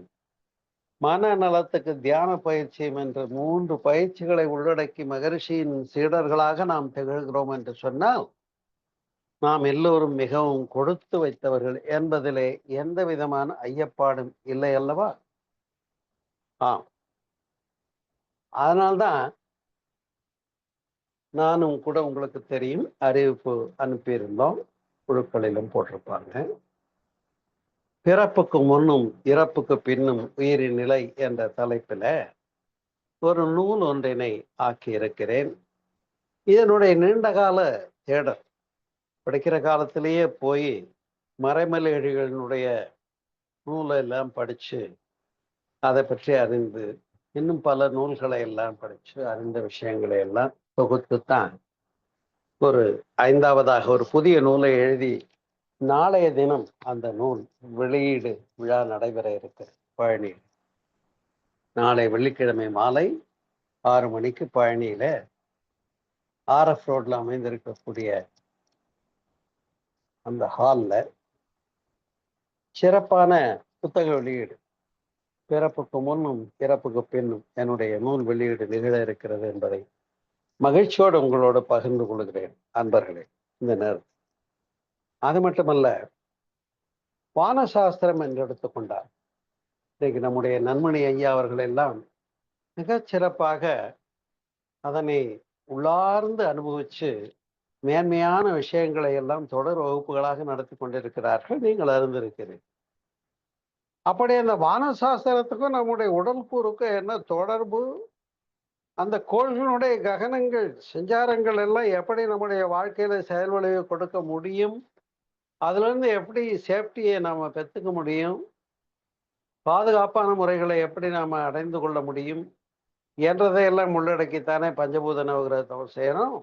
மன நலத்துக்கு தியான பயிற்சியும் என்ற 3 பயிற்சிகளை உள்ளடக்கி மகரிஷியின் சீடர்களாக நாம் திகழ்கிறோம் என்று சொன்னால் நாம் எல்லோரும் மிகவும் கொடுத்து வைத்தவர்கள் என்பதிலே எந்த விதமான ஐயப்பாடும் இல்லை அல்லவா? ஆம், அதனால்தான் நானும் கூட உங்களுக்கு தெரியும் அறிவிப்பு அனுப்பியிருந்தோம், குழுக்களிலும் போட்டிருப்பாங்க. பிறப்புக்கு முன்னும் இறப்புக்கு பின்னும் உயிரின் நிலை என்ற தலைப்பில் ஒரு நூல் ஒன்றினை ஆக்கி இருக்கிறேன். இதனுடைய நீண்டகால தேடல், படிக்கிற காலத்திலேயே போய் மறைமலையடிகளினுடைய நூலை எல்லாம் படிச்சு அதை பற்றி அறிந்து, இன்னும் பல நூல்களை எல்லாம் படிச்சு அறிந்த விஷயங்களை எல்லாம் தொகுத்துத்தான் ஒரு 5வதாக ஒரு புதிய நூலை எழுதி நாளைய தினம் அந்த நூல் வெளியீடு விழா நடைபெற இருக்கு பழனி. நாளை வெள்ளிக்கிழமை மாலை 6 மணிக்கு பழனியில RF ரோட்ல அமைந்திருக்கக்கூடிய அந்த ஹால்ல சிறப்பான புத்தக வெளியீடு, பிறப்புக்கு முன்னும் இறப்புக்கு பின்னும் என்னுடைய நூல் வெளியீடு நிகழ இருக்கிறது என்பதை மகிழ்ச்சியோடு உங்களோடு பகிர்ந்து கொள்கிறேன் அன்பர்களே இந்த நேரம். அது மட்டுமல்ல, வானசாஸ்திரம் என்று எடுத்துக்கொண்டார் இன்னைக்கு நம்முடைய நன்மணி ஐயா அவர்கள் எல்லாம் மிகச் சிறப்பாக அதனை உள்ளார்ந்து அனுபவிச்சு மேன்மையான விஷயங்களை எல்லாம் தொடர் வகுப்புகளாக நடத்தி கொண்டிருக்கிறார்கள், நீங்கள் அறிந்திருக்கிறீர்கள். அப்படி அந்த வானசாஸ்திரத்துக்கும் நம்முடைய உடல் கூறுக்கும் என்ன தொடர்பு, அந்த கோள்களுடைய ககனங்கள் சஞ்சாரங்கள் எல்லாம் எப்படி நம்முடைய வாழ்க்கையில செயல்விளைவு கொடுக்க முடியும், அதுல இருந்து எப்படி சேஃப்டியை நாம பெற்றுக்க முடியும், பாதுகாப்பான முறைகளை எப்படி நாம அடைந்து கொள்ள முடியும் என்றதையெல்லாம் உள்ளடக்கித்தானே பஞ்சபூத நவகிரகத்தை செய்யணும்.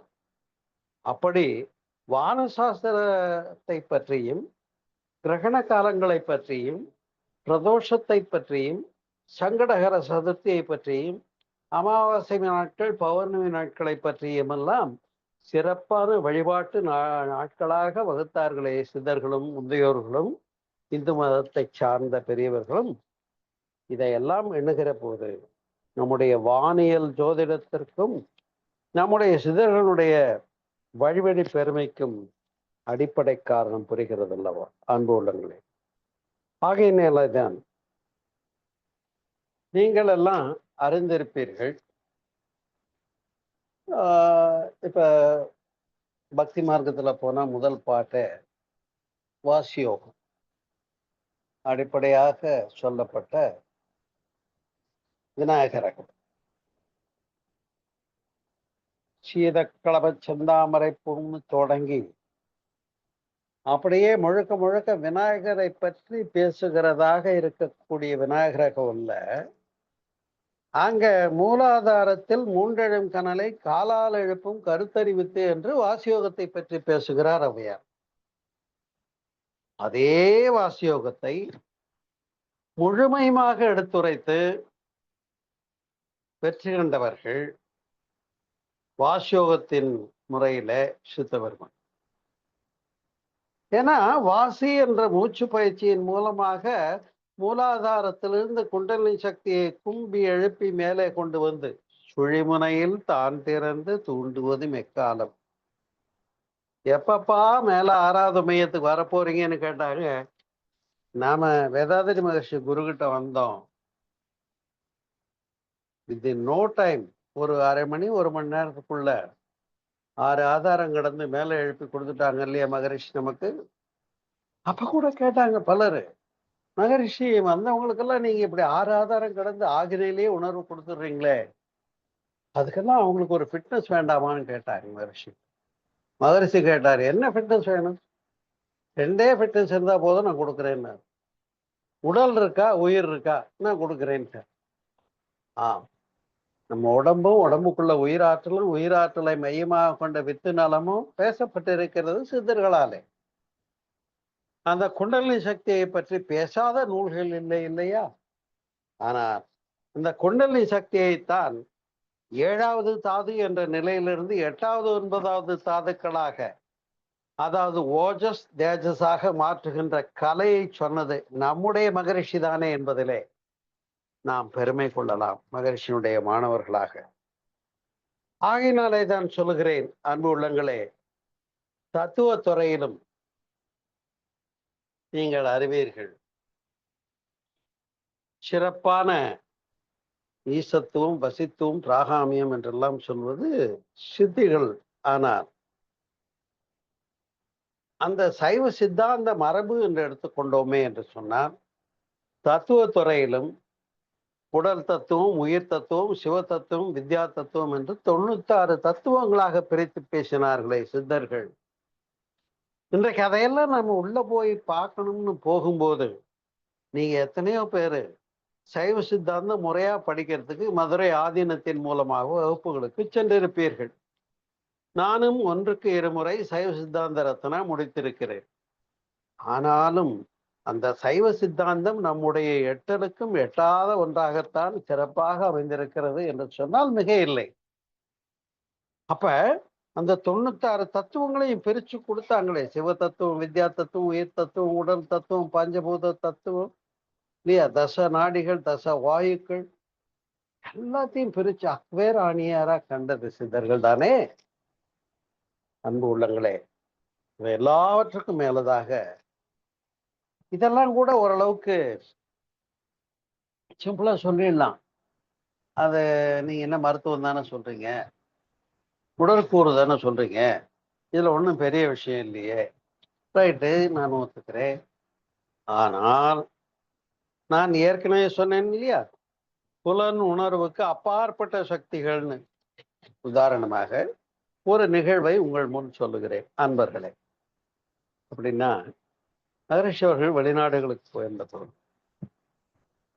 அப்படி வானசாஸ்திரத்தை பற்றியும் கிரகண காலங்களை பற்றியும், பிரதோஷத்தை பற்றியும், சங்கடகர சதுர்த்தியை பற்றியும், அமாவாசை நாட்கள், பௌர்ணமி நாட்களை பற்றியுமெல்லாம் சிறப்பான வழிபாட்டு நாட்களாக வகுத்தார்களே சித்தர்களும் முந்தையோர்களும் இந்து மதத்தை சார்ந்த பெரியவர்களும். இதையெல்லாம் எண்ணுகிற போது நம்முடைய வானியல் ஜோதிடத்திற்கும் நம்முடைய சித்தர்களுடைய வழிவழி பெருமைக்கும் அடிப்படை காரணம் புரிகிறது அல்லவா அன்பு உள்ளங்களே. ஆகையினால்தான் நீங்கள் எல்லாம் அறிந்திருப்பீர்கள். இப்ப பக்தி மார்க்கத்துல போனா முதல் பாட்டை வாசியோகம் அடிப்படையாக சொல்லப்பட்ட விநாயகரகம், சீதக்களப செந்தாமரை பூன்னு தொடங்கி அப்படியே முழுக்க முழுக்க விநாயகரை பற்றி பேசுகிறதாக இருக்கக்கூடிய விநாயகரகம் இல்ல. அங்க மூலாதாரத்தில் மூன்றெழும் கனலை காலால் எழுப்பும் கருத்தறிவித்து என்று வாசியோகத்தை பற்றி பேசுகிறார் ஔவையார். அதே வாசியோகத்தை முழுமையாக எடுத்துரைத்து வெற்றி கண்டவர்கள் வாசியோகத்தின் முறையில சித்தவர்மன். ஏன்னா வாசி என்ற மூச்சு பயிற்சியின் மூலமாக மூலாதாரத்திலிருந்து குண்டலினி சக்தியை கும்பி எழுப்பி மேலே கொண்டு வந்து சுழிமுனையில் தான் திறந்து தூண்டுவது மெக்காலம். எப்பப்பா மேல 6வது மையத்துக்கு வரப்போறீங்கன்னு கேட்டாங்க. நாம வேதாதிரி மகர்ஷி குருகிட்ட வந்தோம். வித்தின் நோ டைம், ஒரு அரை மணி 1 மணி நேரத்துக்குள்ள 6 ஆதாரம் கடந்து மேலே எழுப்பி கொடுத்துட்டாங்க இல்லையா மகரிஷி நமக்கு. அப்ப கூட கேட்டாங்க பலரு, மகரிஷி வந்தவங்களுக்கெல்லாம் நீங்க இப்படி 6 ஆதாரம் கடந்து ஆகிரையிலேயே உணர்வு கொடுத்துடுறீங்களே, அதுக்கெல்லாம் அவங்களுக்கு ஒரு ஃபிட்னஸ் வேண்டாமான்னு கேட்டாங்க மகரிஷி. மகரிஷி கேட்டார், என்ன ஃபிட்னஸ் வேணும்? 2 ஃபிட்னஸ் இருந்தா போதும், நான் கொடுக்குறேன்னு. உடல் இருக்கா உயிர் இருக்கா, நான் கொடுக்குறேன்னு. நம்ம உடம்பும் உடம்புக்குள்ள உயிராற்றலும் உயிராற்றலை மையமாக கொண்ட வித்து நலமும் பேசப்பட்டிருக்கிறது சித்தர்களாலே. அந்த குண்டலினி சக்தியை பற்றி பேசாத நூல்கள் இல்லை இல்லையா? ஆனால் அந்த குண்டலினி சக்தியைத்தான் 7வது தாது என்ற நிலையிலிருந்து 8வது 9வது தாதுக்களாக, அதாவது ஓஜஸ் தேஜஸாக மாற்றுகின்ற கலையை சொன்னது நம்முடைய மகரிஷி தானே என்பதிலே நாம் பெருமை கொள்ளலாம் மகரிஷியுடைய மாணவர்களாக. ஆகையினாலே தான் சொல்லுகிறேன் அன்பு உள்ளங்களே, தத்துவ துறையிலும் நீங்கள் அறிவீர்கள். சிறப்பான ஈசத்துவம் வசித்துவம் பிராகாமியம் என்றெல்லாம் சொல்வது சித்திகள். ஆனால் அந்த சைவ சித்தாந்த மரபு என்று எடுத்துக்கொண்டோமே என்று சொன்னால், தத்துவ துறையிலும் உடல் தத்துவம், உயிர் தத்துவம், சிவ தத்துவம், வித்யா தத்துவம் என்று 96 தத்துவங்களாக பிரித்து பேசினார்களே சித்தர்கள். இன்றைக்கு அதையெல்லாம் நம்ம உள்ள போய் பார்க்கணும்னு போகும்போது நீங்க எத்தனையோ பேரு சைவ சித்தாந்தம் முறையா படிக்கிறதுக்கு மதுரை ஆதீனத்தின் மூலமாக வகுப்புகளுக்கு சென்றிருப்பீர்கள். நானும் 1க்கு 2 முறை சைவ சித்தாந்த ரத்னா முடித்திருக்கிறேன். ஆனாலும் அந்த சைவ சித்தாந்தம் நம்முடைய எட்டலுக்கும் எட்டாத ஒன்றாகத்தான் சிறப்பாக அமைந்திருக்கிறது என்று சொன்னால் மிக இல்லை. அப்ப அந்த 96 தத்துவங்களையும் பிரிச்சு கொடுத்தாங்களே, சிவ தத்துவம், வித்யா தத்துவம், உயிர் தத்துவம், உடல் தத்துவம், பஞ்சபூத தத்துவம் இல்லையா, தச நாடிகள், தச வாயுக்கள், எல்லாத்தையும் பிரிச்சு அக்வேர் ஆணியாரா கண்டது சித்தர்கள் தானே அன்பு உள்ளங்களே. எல்லாவற்றுக்கும் மேலதாக இதெல்லாம் கூட ஓரளவுக்கு சிம்பிளா சொல்லிடலாம். அது நீங்க என்ன மருத்துவம் தானே சொல்றீங்க, உடற்கூறு தானே சொல்றீங்க, இதுல ஒன்றும் பெரிய விஷயம் இல்லையே, ரைட்டு, நான் ஒத்துக்கிறேன். ஆனால் நான் ஏற்கனவே சொன்னேன் இல்லையா, புலன் உணர்வுக்கு அப்பாற்பட்ட சக்திகள்னு. உதாரணமாக ஒரு நிகழ்வை உங்கள் முன் சொல்லுகிறேன் அன்பர்களே. அப்படின்னா, மகரிஷி அவர்கள் வெளிநாடுகளுக்கு போயிருந்த பொருள்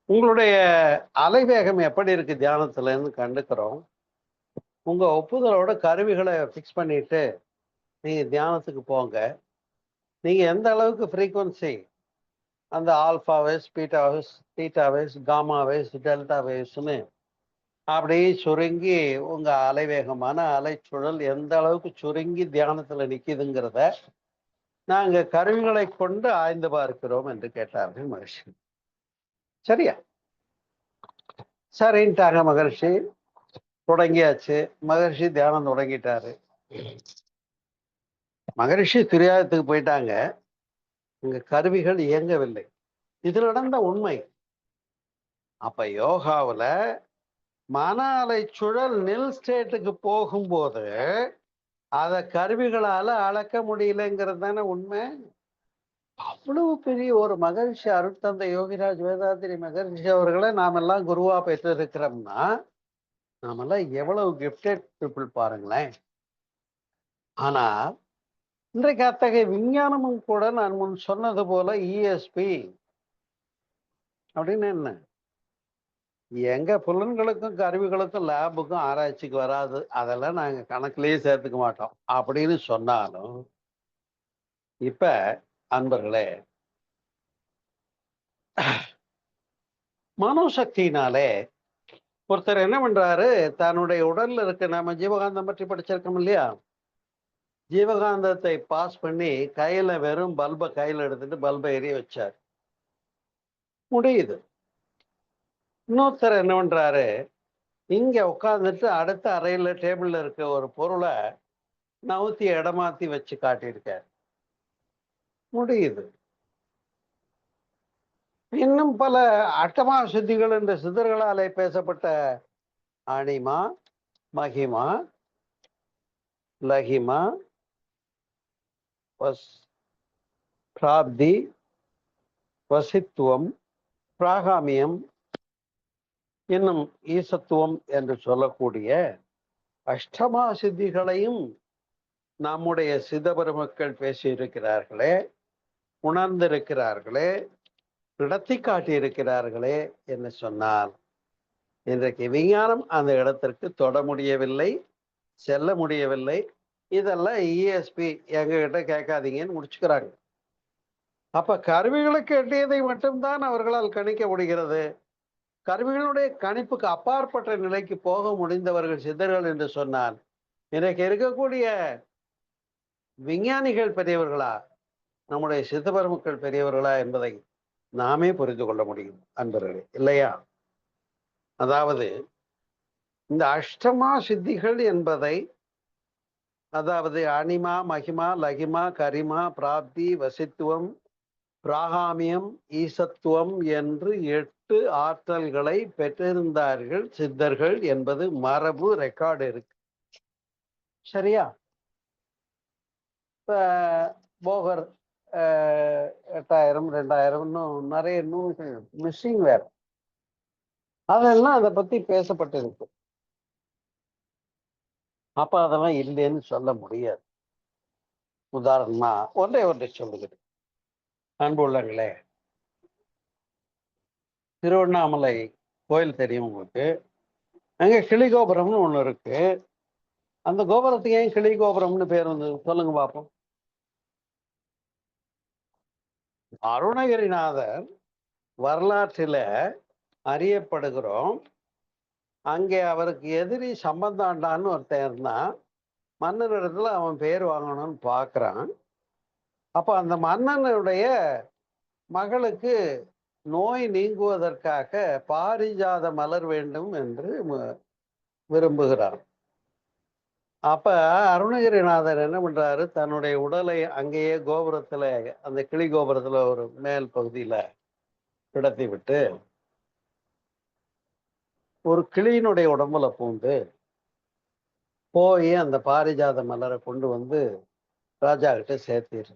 உங்களுடைய அலைவேகம் எப்படி இருக்கு தியானத்துலன்னு கண்டுக்கிறோம். உங்க ஒப்புதலோட கருவிகளை ஃபிக்ஸ் பண்ணிட்டு நீங்க தியானத்துக்கு போங்க. நீங்க எந்த அளவுக்கு ஃப்ரீக்குவன்சி அந்த alpha waves, beta waves, theta waves, gamma waves, delta வேவ்ஸ்னு அப்படியே சுருங்கி உங்க அலைவேகமான அலைச்சுழல் எந்த அளவுக்கு சுருங்கி தியானத்துல நிக்குதுங்கிறத நாங்க கருவிகளை கொண்டு ஆய்ந்து பார்க்கிறோம் என்று கேட்டார்கள் மகர்ஷி. சரியா? சரின்ட்டாங்க மகர்ஷி. தொடங்கியாச்சு. மகர்ஷி தியானம் தொடங்கிட்டாரு. மகரிஷி துரியாதத்துக்கு போயிட்டாங்க. இங்க கருவிகள் இயங்கவில்லை. இது நடந்த உண்மை. அப்ப யோகாவுல மன அலை சுழல் நில் ஸ்டேட்டுக்கு போகும்போது அத கருவிகளால அளக்க முடியலங்கிறது தானே உண்மை. அவ்வளவு பெரிய ஒரு மகரிஷி அருட்தந்தை யோகிராஜ் வேதாத்திரி மகரிஷி அவர்களை நாமெல்லாம் குருவா பெற்றிருக்கிறோம்னா நாமெல்லாம் எவ்வளவு கிஃப்டட் பீப்புள் பாருங்களேன். ஆனா இன்றைக்கு அத்தகைய விஞ்ஞானமும் கூட நான் முன் சொன்னது போல இஎஸ்பி அப்படின்னு என்ன, எங்க புலன்களுக்கும் கருவிகளுக்கும் லேபுக்கும் ஆராய்ச்சிக்கு வராது, அதெல்லாம் நாங்க கணக்குலயே சேர்த்துக்க மாட்டோம் அப்படின்னு சொன்னாலும் இப்ப அன்பர்களே, மனோசக்தியினாலே ஒருத்தர் என்ன பண்றாரு, தன்னுடைய உடல்ல இருக்க, நாம ஜீவகாந்தம் பற்றி படிச்சிருக்கோம் இல்லையா, ஜீவகாந்தத்தை பாஸ் பண்ணி கையில வெறும் பல்பை கையில எடுத்துட்டு பல்பை எரிய வச்சார். முடியுது. இன்னொருத்தர் என்ன பண்றாரு, இங்க உட்கார்ந்துட்டு அடுத்த அறையில டேபிள்ல இருக்க ஒரு பொருளை நவுத்தி இடமாத்தி வச்சு காட்டியிருக்கார். முடியுது. இன்னும் பல அட்டமா சித்திகள் என்ற சித்தர்களாலே பேசப்பட்ட அனிமா, மகிமா, லகிமா, பிராப்தி, வசித்துவம், பிராகாமியம் இன்னும் ஈசத்துவம் என்று சொல்லக்கூடிய அஷ்டமா சித்திகளையும் நம்முடைய சிதபெருமக்கள் பேசியிருக்கிறார்களே, உணர்ந்திருக்கிறார்களே, நடத்தி காட்டியிருக்கிறார்களே என்று சொன்னால் இன்றைக்கு விஞ்ஞானம் அந்த இடத்திற்கு தொட முடியவில்லை, செல்ல முடியவில்லை. இதெல்லாம் இஎஸ்பி எங்ககிட்ட கேட்காதீங்கன்னு முடிச்சுக்கிறாங்க. அப்ப கருவிகளுக்கு எட்டியதை மட்டும்தான் அவர்களால் கணிக்க முடிகிறது. கருவிகளுடைய கணிப்புக்கு அப்பாற்பட்ட நிலைக்கு போக முடிந்தவர்கள் சித்தர்கள் என்று சொன்னால் இன்றைக்கு இருக்கக்கூடிய விஞ்ஞானிகள் பெரியவர்களா, நம்முடைய சித்தபெருமக்கள் பெரியவர்களா என்பதை நாமே புரிந்து கொள்ள முடியும் அன்பர்களே, இல்லையா? அதாவது இந்த அஷ்டமா சித்திகள் என்பதை, அதாவது அனிமா, மகிமா, லகிமா, கரிமா, பிராப்தி, வசித்துவம், பிராகாமியம், ஈசத்துவம் என்று 8 ஆற்றல்களை பெற்றிருந்தார்கள் சித்தர்கள் என்பது மரபு ரெக்கார்டு இருக்கு. சரியா? இப்ப போகர் 8000 2000 இன்னும் நிறைய நூல்கள் மிஸ்ஸிங் வேற, அதெல்லாம் அதை பத்தி பேசப்பட்டிருக்கு. அப்ப அதெல்லாம் இல்லைன்னு சொல்ல முடியாது. உதாரணமா ஒன்றை சொல்லுகிறேன் அன்பு உள்ளங்களே. திருவண்ணாமலை கோயில் தெரியும் உங்களுக்கு. அங்க கிளி கோபுரம்னு ஒண்ணு இருக்கு. அந்த கோபுரத்துக்கு ஏன் கிளி கோபுரம்னு பேர் வந்து சொல்லுங்க பார்ப்போம். அருணகிரிநாதர் வரலாற்றில அறியப்படுகிறோம். அங்கே அவருக்கு எதிரி சம்பந்தாண்டான்னு ஒருத்தன் இருந்தான். மன்னனிடத்துல அவன் பேர் வாங்கணும்னு பார்க்குறான். அப்ப அந்த மன்னனுடைய மகளுக்கு நோய் நீங்குவதற்காக பாரிஜாத மலர் வேண்டும் என்று விரும்புகிறார். அப்ப அருணகிரிநாதர் என்ன பண்றாரு, தன்னுடைய உடலை அங்கேயே கோபுரத்துல, அந்த கிளி கோபுரத்துல ஒரு மேல் பகுதியில கிடத்தி விட்டு ஒரு கிளியினுடைய உடம்புல பூந்து போய் அந்த பாரிஜாத மலரை கொண்டு வந்து ராஜா கிட்ட சேர்த்திரு.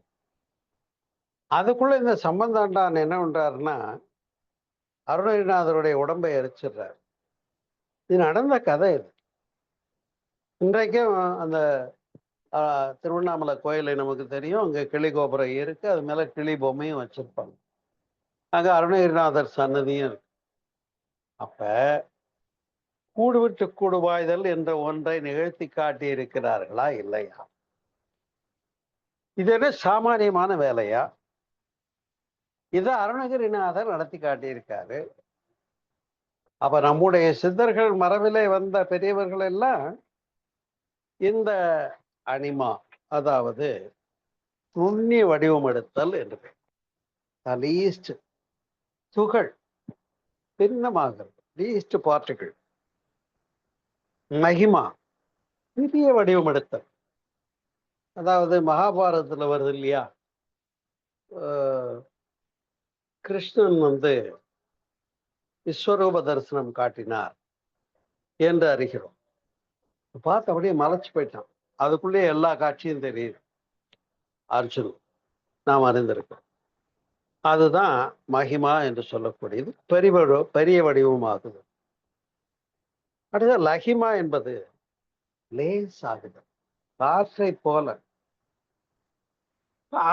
அதுக்குள்ள இந்த சம்பந்தாண்டான் என்ன பண்றாருன்னா அருணகிரிநாதருடைய உடம்பை எரிச்சிடுறாரு. இது நடந்த கதை. இது இன்றைக்கும் அந்த திருவண்ணாமலை கோயிலை நமக்கு தெரியும். அங்க கிளி கோபுரம் இருக்கு, அது மேல கிளி பொம்மையும் வச்சிருப்பாங்க. அங்க அருணகிரிநாதர் சன்னதியும் இருக்கு. அப்ப கூடு விட்டு கூடு வாய்தல் என்ற ஒன்றை நிகழ்த்தி காட்டி இருக்கிறார்களா இல்லையா? இது என்ன சாமானியமான வேலையா? இதை அருணகிரிநாதர் நடத்தி காட்டியிருக்காரு. அப்ப நம்முடைய சித்தர்கள் மரபிலே வந்த பெரியவர்கள் எல்லாம் இந்த அனிமா, அதாவது நுண்ணிய வடிவம் எடுத்தல் என்று லீஸ்ட் துகள், பின்னமாகிறது, லீஸ்ட் பார்ட்டிகிள். மகிமா, பெரிய வடிவம் எடுத்தல். அதாவது மகாபாரதத்துல வருது இல்லையா, கிருஷ்ணன் விஸ்வரூப தரிசனம் காட்டினார் என்று அறிகிறோம். பார்த்து அப்படியே மலைச்சு போயிட்டான். அதுக்குள்ளே எல்லா காட்சியும் தெரியுது. அர்ஜுன் நாம் அறிந்திருக்கோம். அதுதான் மகிமா என்று சொல்லக்கூடியது. பெரிய வடிவமாகுது. அடுத்த லகிமா என்பது லேஸ் ஆகுது, காற்றை போல.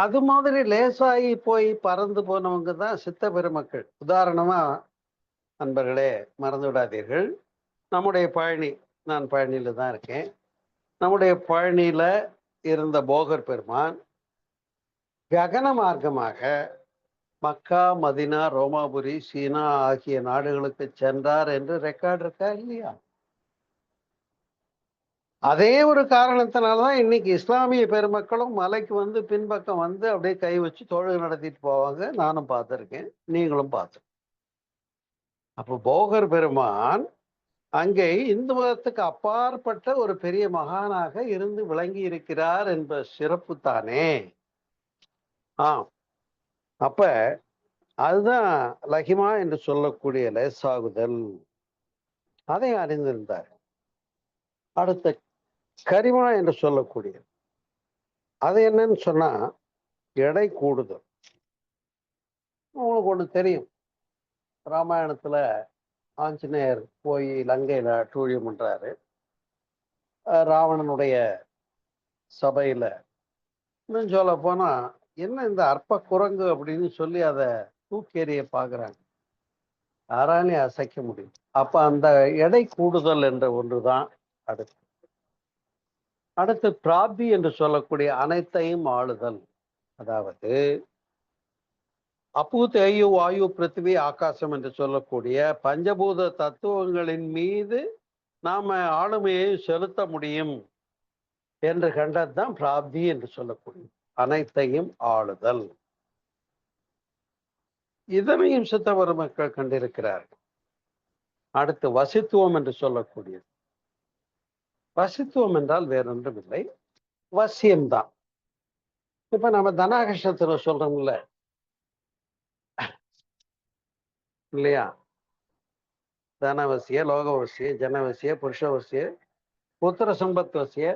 அது மாதிரி லேசாகி போய் பறந்து போனவங்க தான் சித்த பெருமக்கள். உதாரணமா நண்பர்களே, மறந்து விடாதீர்கள், நம்முடைய பழனி, நான் பழனியில தான் இருக்கேன். நம்முடைய பழனியில இருந்த போகர் பெருமான் ககன மார்க்கமாக மக்கா, மதினா, ரோமாபுரி, சீனா ஆகிய நாடுகளுக்கு சென்றார் என்று ரெக்கார்டு இருக்கா இல்லையா? அதே ஒரு காரணத்தினால்தான் இன்னைக்கு இஸ்லாமிய பெருமக்களும் மலைக்கு பின்பக்கம் அப்படியே கை வச்சு தொழுகை நடத்திட்டு போவாங்க. நானும் பார்த்துருக்கேன், நீங்களும் பார்த்து. அப்போ போகர் பெருமான் அங்கே இந்து மதத்துக்கு அப்பாற்பட்ட ஒரு பெரிய மகானாக இருந்து விளங்கி இருக்கிறார் என்ப சிறப்பு தானே. அப்ப அதுதான் லகிமா என்று சொல்லக்கூடிய லேசாகுதல். அதை அறிந்திருந்தார். அடுத்த கரிமா என்று சொல்லக்கூடிய அது என்னன்னு சொன்னா எடை கூடுதல். உங்களுக்கு ஒண்ணு தெரியும், ராமாயணத்துல ஆஞ்சநேயர் போய் லங்கையில டூழியம் பண்றாரு. ராவணனுடைய சபையில இன்னும் சொல்ல போனா என்ன இந்த அற்ப குரங்கு அப்படின்னு சொல்லி அதை தூக்கி எறிய பாக்குறாங்க. யாராலையும் அசைக்க முடியும். அப்ப அந்த எடை கூடுதல் என்ற ஒன்றுதான் அடுத்து பிராப்தி என்று சொல்லக்கூடிய அனைத்தையும் ஆளுதல். அதாவது அப்பு, தேயு, வாயு, பிருத்திவி, ஆகாசம் என்று சொல்லக்கூடிய பஞ்சபூத தத்துவங்களின் மீது நாம ஆளுமையை செலுத்த முடியும் என்று கண்டதுதான் பிராப்தி என்று சொல்லக்கூடிய அனைத்தையும் ஆளுதல். இதனையும் சித்தவர மக்கள் கண்டிருக்கிறார்கள். அடுத்து வசித்துவம் என்று சொல்லக்கூடியது. வசித்துவம் என்றால் வேறொன்றும் இல்லை, வசியம்தான். இப்ப நம்ம தனாகர்ஷத்துல சொல்றோம்ல இல்லையா, தனவசிய, லோகவசிய, ஜனவசிய, புருஷவசிய, புத்திர சம்பத் வசிய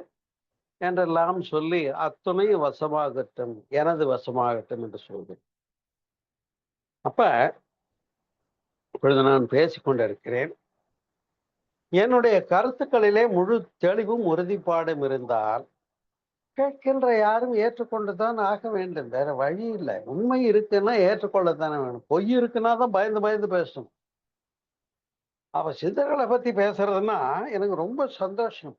என்றெல்லாம் சொல்லி அத்துணை வசமாகட்டும், எனது வசமாகட்டும் என்று சொல்கிறேன். அப்ப இப்பொழுது நான் பேசிக்கொண்டிருக்கிறேன். என்னுடைய கருத்துக்களிலே முழு தெளிவும் உறுதிப்பாடும் இருந்தால் கேட்கின்ற யாரும் ஏற்றுக்கொண்டுதான் ஆக வேண்டும். வேற வழி இல்லை. உண்மை இருக்குன்னா ஏற்றுக்கொள்ளத்தானே வேணும். பொய் இருக்குன்னா தான் பயந்து பயந்து பேசணும். அவ சித்தர்களை பத்தி பேசுறதுன்னா எனக்கு ரொம்ப சந்தோஷம்.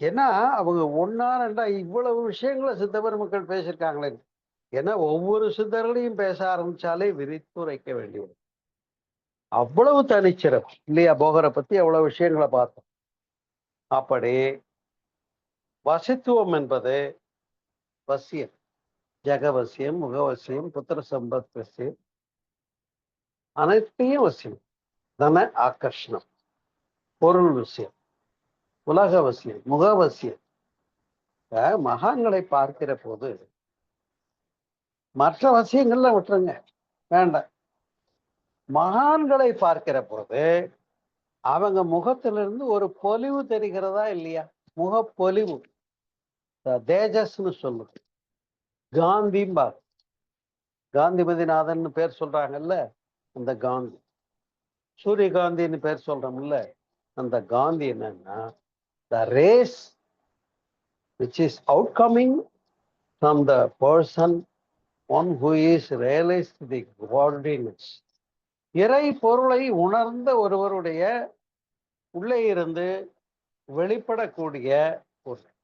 ஏன்னா அவங்க ஒன்னா ரெண்டா இவ்வளவு விஷயங்களை சித்தபெரு மக்கள் பேசியிருக்காங்களே. ஏன்னா ஒவ்வொரு சித்தர்களையும் பேச ஆரம்பிச்சாலே விரித்துரைக்க வேண்டியது. அவ்வளவு தனிச்சிறப்பு இல்லையா? போகரை பத்தி அவ்வளவு விஷயங்களை பார்த்தோம். அப்படி வசித்துவம் என்பது வசியம், ஜெகவசியம், முகவசியம், புத்திர சம்பத் வசியம், அனைத்தையும் வசியம். தன ஆகர்ஷணம், பொருள் விஷயம், உலக வசியம், முகவசியம். மகான்களை பார்க்கிற போது மற்ற வசியங்கள்ல விட்டுருங்க, வேண்டாம். மகான்களை பார்க்கிற போது அவங்க முகத்திலிருந்து ஒரு பொலிவு தெரிகிறதா இல்லையா? முகப்பொலிவு, தேஜஸ்ன்னு சொல்லுது. காந்திம்பார், காந்திமதிநாதன் பேர் சொல்றாங்கல்ல, அந்த காந்தி. சூரியகாந்தின்னு பேர் சொல்றோம்ல, அந்த காந்தி என்னன்னா the rays which is outcoming from the person, one who is realized the godliness. இறை பொருளை உணர்ந்த ஒருவருடைய உள்ளே இருந்து வெளிப்படக்கூடிய பொருள்.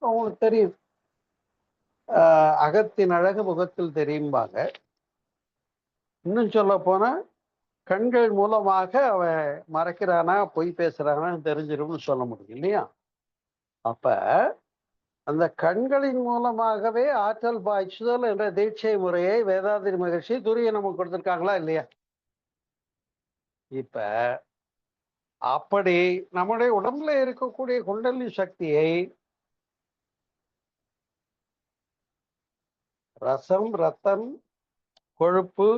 உங்களுக்கு தெரியும், அகத்தின் அழகு முகத்தில் தெரியும்பாங்க. இன்னும் சொல்ல போனா கண்கள் மூலமாக அவன் மறைக்கிறானா பொய் பேசுறானா தெரிஞ்சிரும்னு சொல்ல முடியும் இல்லையா? அப்ப அந்த கண்களின் மூலமாகவே ஆற்றல் பாய்ச்சுதல் என்ற தீட்சை முறையை வேதாதிரி மகிழ்ச்சி துரிய நமக்கு கொடுத்திருக்காங்களா இல்லையா? இப்ப அப்படி நம்முடைய உடம்புல இருக்கக்கூடிய குண்டலினி சக்தியை ரசம், ரத்தம், கொழுப்பு,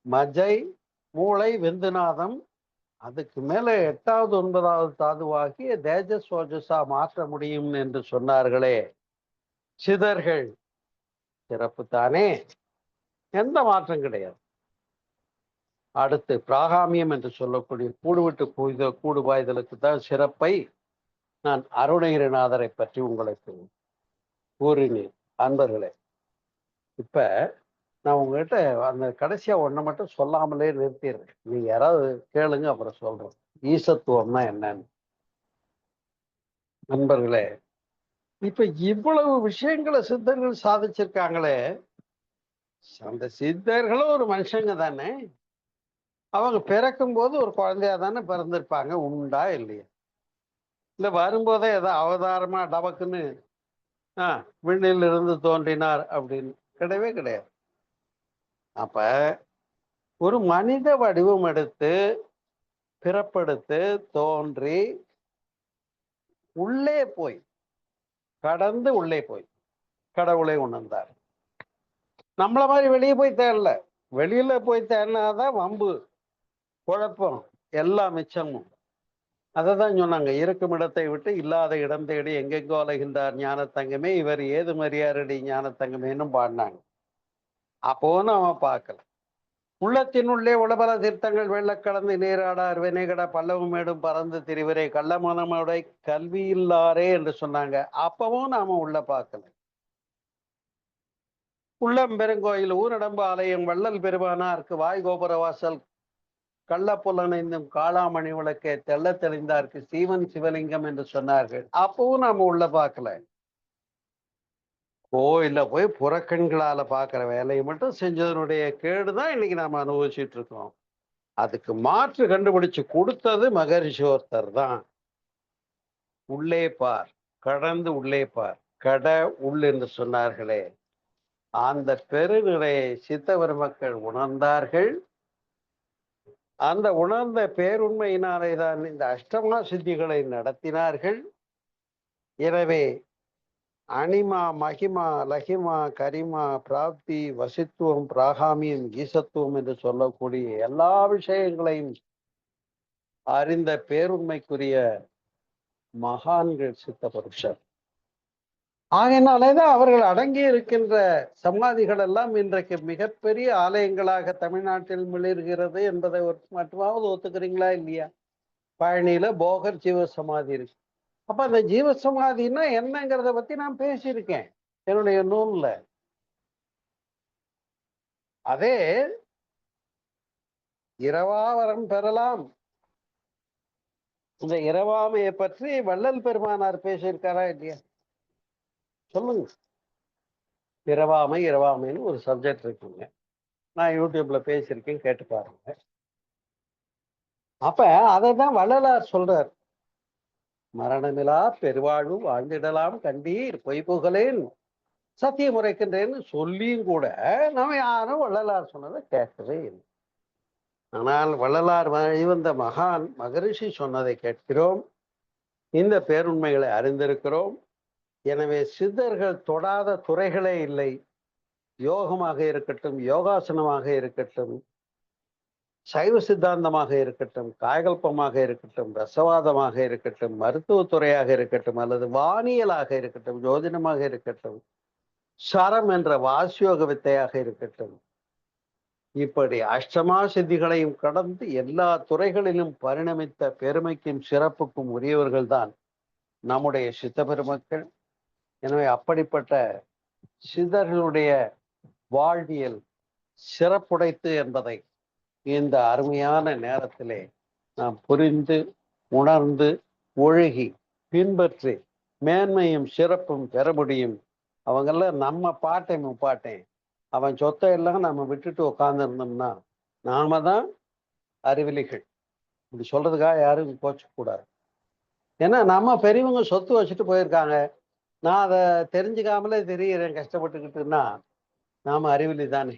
மஜை, மூளை, வெந்துநாதம், அதுக்கு மேல 8வது 9வது தாதுவாகிய தேஜஸ் ஓஜஸா மாற்ற முடியும் என்று சொன்னார்களே சிதர்கள், சிறப்பு தானே, எந்த மாற்றம் கிடையாது. அடுத்து பிராகாமியம் என்று சொல்லக்கூடிய கூடுவிட்டு கூடு பாய்தலுக்கு தான் சிறப்பை நான் அருணகிரிநாதரை பற்றி உங்களுக்கு கூறினேன். அன்பர்களே, இப்ப நான் உங்ககிட்ட அந்த கடைசியா ஒன்றை மட்டும் சொல்லாமலே நிறுத்திடுறேன். நீங்க யாராவது கேளுங்க, அப்புறம் சொல்றேன். ஈசத்துவம்னா என்னன்னு. நண்பர்களே, இப்ப இவ்வளவு விஷயங்களை சித்தர்கள் சாதிச்சிருக்காங்களே, அந்த சித்தர்களும் ஒரு மனுஷங்க தானே. அவங்க பிறக்கும் போது ஒரு குழந்தையா தானே பிறந்திருப்பாங்க, உண்டா இல்லையா? இல்ல வரும்போதே ஏதோ அவதாரமா டபக்குன்னு விண்ணில் இருந்து தோன்றினார் அப்படின்னு கிடையவே கிடையாது. அப்ப ஒரு மனித வடிவம் எடுத்து பிறப்பெடுத்து தோன்றி உள்ளே போய் கடந்து உள்ளே போய் கடவுளை உணர்ந்தார். நம்மள மாதிரி வெளியே போய் தேடல. வெளியில போய் தேடினாதான் வம்பு, குழப்பம், எல்லாம் மிச்சமும். அததான் சொன்னாங்க, இருக்கும் இடத்தை விட்டு இல்லாத இடம் தேடி எங்கெங்கோ அலைகின்றார் ஞானத்தங்கமே, இவர் ஏது மரியாரடி ஞானத்தங்கமேன்னு பாடினாங்க. அப்போன்னு அவன் பார்க்கல. உள்ளத்தினுள்ளே உளபல தீர்த்தங்கள் வெள்ள கலந்து நீராடார் வினைகட பல்லவும் மேடும் பறந்து திரிவரே கள்ளமனமுடை கல்வி இல்லாரே என்று சொன்னாங்க. அப்பவும் நாம உள்ள பார்க்கல. உள்ளம் பெருங்கோயில் ஊரடம்பு ஆலயம் வள்ளல் பெருமானாருக்கு வாய் கோபுர வாசல் கள்ளப்புலனைந்தும் காளாமணி விளக்கே தெள்ள தெளிந்தார்க்கு சீவன் சிவலிங்கம் என்று சொன்னார்கள். அப்பவும் நாம உள்ள பார்க்கல. கோயில்ல போய் புறக்கண்களால பார்க்கிற வேலையை மட்டும் செஞ்சதனுடைய கேடுதான் இன்னைக்கு நாம அனுபவிச்சுட்டு இருக்கோம். அதுக்கு மாற்று கண்டுபிடிச்சு கொடுத்தது மகரிஷி ஒருத்தர் தான். உள்ளே பார், கடந்து உள்ளே பார், கட உள் என்று சொன்னார்களே, அந்த பெருநிலையை சித்தவர் மக்கள் உணர்ந்தார்கள். அந்த உணர்ந்த பேருண்மையினாலே தான் இந்த அஷ்டமா சித்திகளை நடத்தினார்கள். எனவே அனிமா, மகிமா, லகிமா, கரிமா, பிராப்தி, வசித்துவம், பிராகாமியம், ஈசத்துவம் என்று சொல்லக்கூடிய எல்லா விஷயங்களையும் அறிந்த பேருண்மைக்குரிய மகான்கள் சித்த புருஷர். ஆகையினாலேதான் அவர்கள் அடங்கி இருக்கின்ற சமாதிகள் எல்லாம் இன்றைக்கு மிகப்பெரிய ஆலயங்களாக தமிழ்நாட்டில் மிளிர்கிறது என்பதை மட்டுமாவது ஒத்துக்கிறீங்களா இல்லையா? பழனியில போகர் ஜீவ சமாதி இருக்கு. அப்ப அந்த ஜீவ சமாதினா என்னங்கிறத பத்தி நான் பேசியிருக்கேன் என்னுடைய நூல்ல. அதே இரவாவரம் பெறலாம், இந்த இரவாமையை பற்றி வள்ளல் பெருமானார் பேசியிருக்காரா இல்லையா? சொல்லுங்க. இரவாமை இரவாமைன்னு ஒரு சப்ஜெக்ட் இருக்குங்க, நான் யூடியூப்ல பேசியிருக்கேன், கேட்டு பாருங்க. அப்ப அதை தான் வள்ளலார் சொல்றார். மரணமிலா பெருவாழ்வு வாழ்ந்திடலாம் கண்டீர் பொய்ப்புகளேன் சத்தியம் உரைக்கின்றேன்னு சொல்லியும் கூட நம்ம யாரும் வள்ளலார் சொன்னதை கேட்கவே இல்லை. ஆனால் வள்ளலார் வந்த மகான் மகரிஷி சொன்னதை கேட்கிறோம், இந்த பேருண்மைகளை அறிந்திருக்கிறோம். எனவே சித்தர்கள் தொடாத துறைகளே இல்லை. யோகமாக இருக்கட்டும், யோகாசனமாக இருக்கட்டும், சைவ சித்தாந்தமாக இருக்கட்டும், காயகல்பமாக இருக்கட்டும், ரசவாதமாக இருக்கட்டும், மருத்துவத்துறையாக இருக்கட்டும், அல்லது வானியலாக இருக்கட்டும், ஜோதிடமாக இருக்கட்டும், சரம் என்ற வாசியோக வித்தையாக இருக்கட்டும், இப்படி அஷ்டமா சித்திகளையும் கடந்து எல்லா துறைகளிலும் பரிணமித்த பெருமைக்கும் சிறப்புக்கும் உரியவர்கள் தான் நம்முடைய சித்த பெருமக்கள். எனவே அப்படிப்பட்ட சித்தர்களுடைய வாழ்வியல் சிறப்புடைத்து என்பதை இந்த அருமையான நேரத்திலே நாம் புரிந்து உணர்ந்து ஒழுகி பின்பற்றி மேன்மையும் சிறப்பும் பெற முடியும். அவங்கெல்லாம் நம்ம பாட்டேன் முப்பாட்டேன். அவன் சொத்தை எல்லாம் நம்ம விட்டுட்டு உட்கார்ந்துருந்தோம்னா நாம தான் அறிவிலிகள். இப்படி சொல்றதுக்காக யாரும் கோச்ச கூடாது. ஏன்னா நம்ம பெரியவங்க சொத்து வச்சுட்டு போயிருக்காங்க. நான் அதை தெரிஞ்சுக்காமலே தெரியுறேன் கஷ்டப்பட்டுக்கிட்டுன்னா நாம அறிவிலி தானே.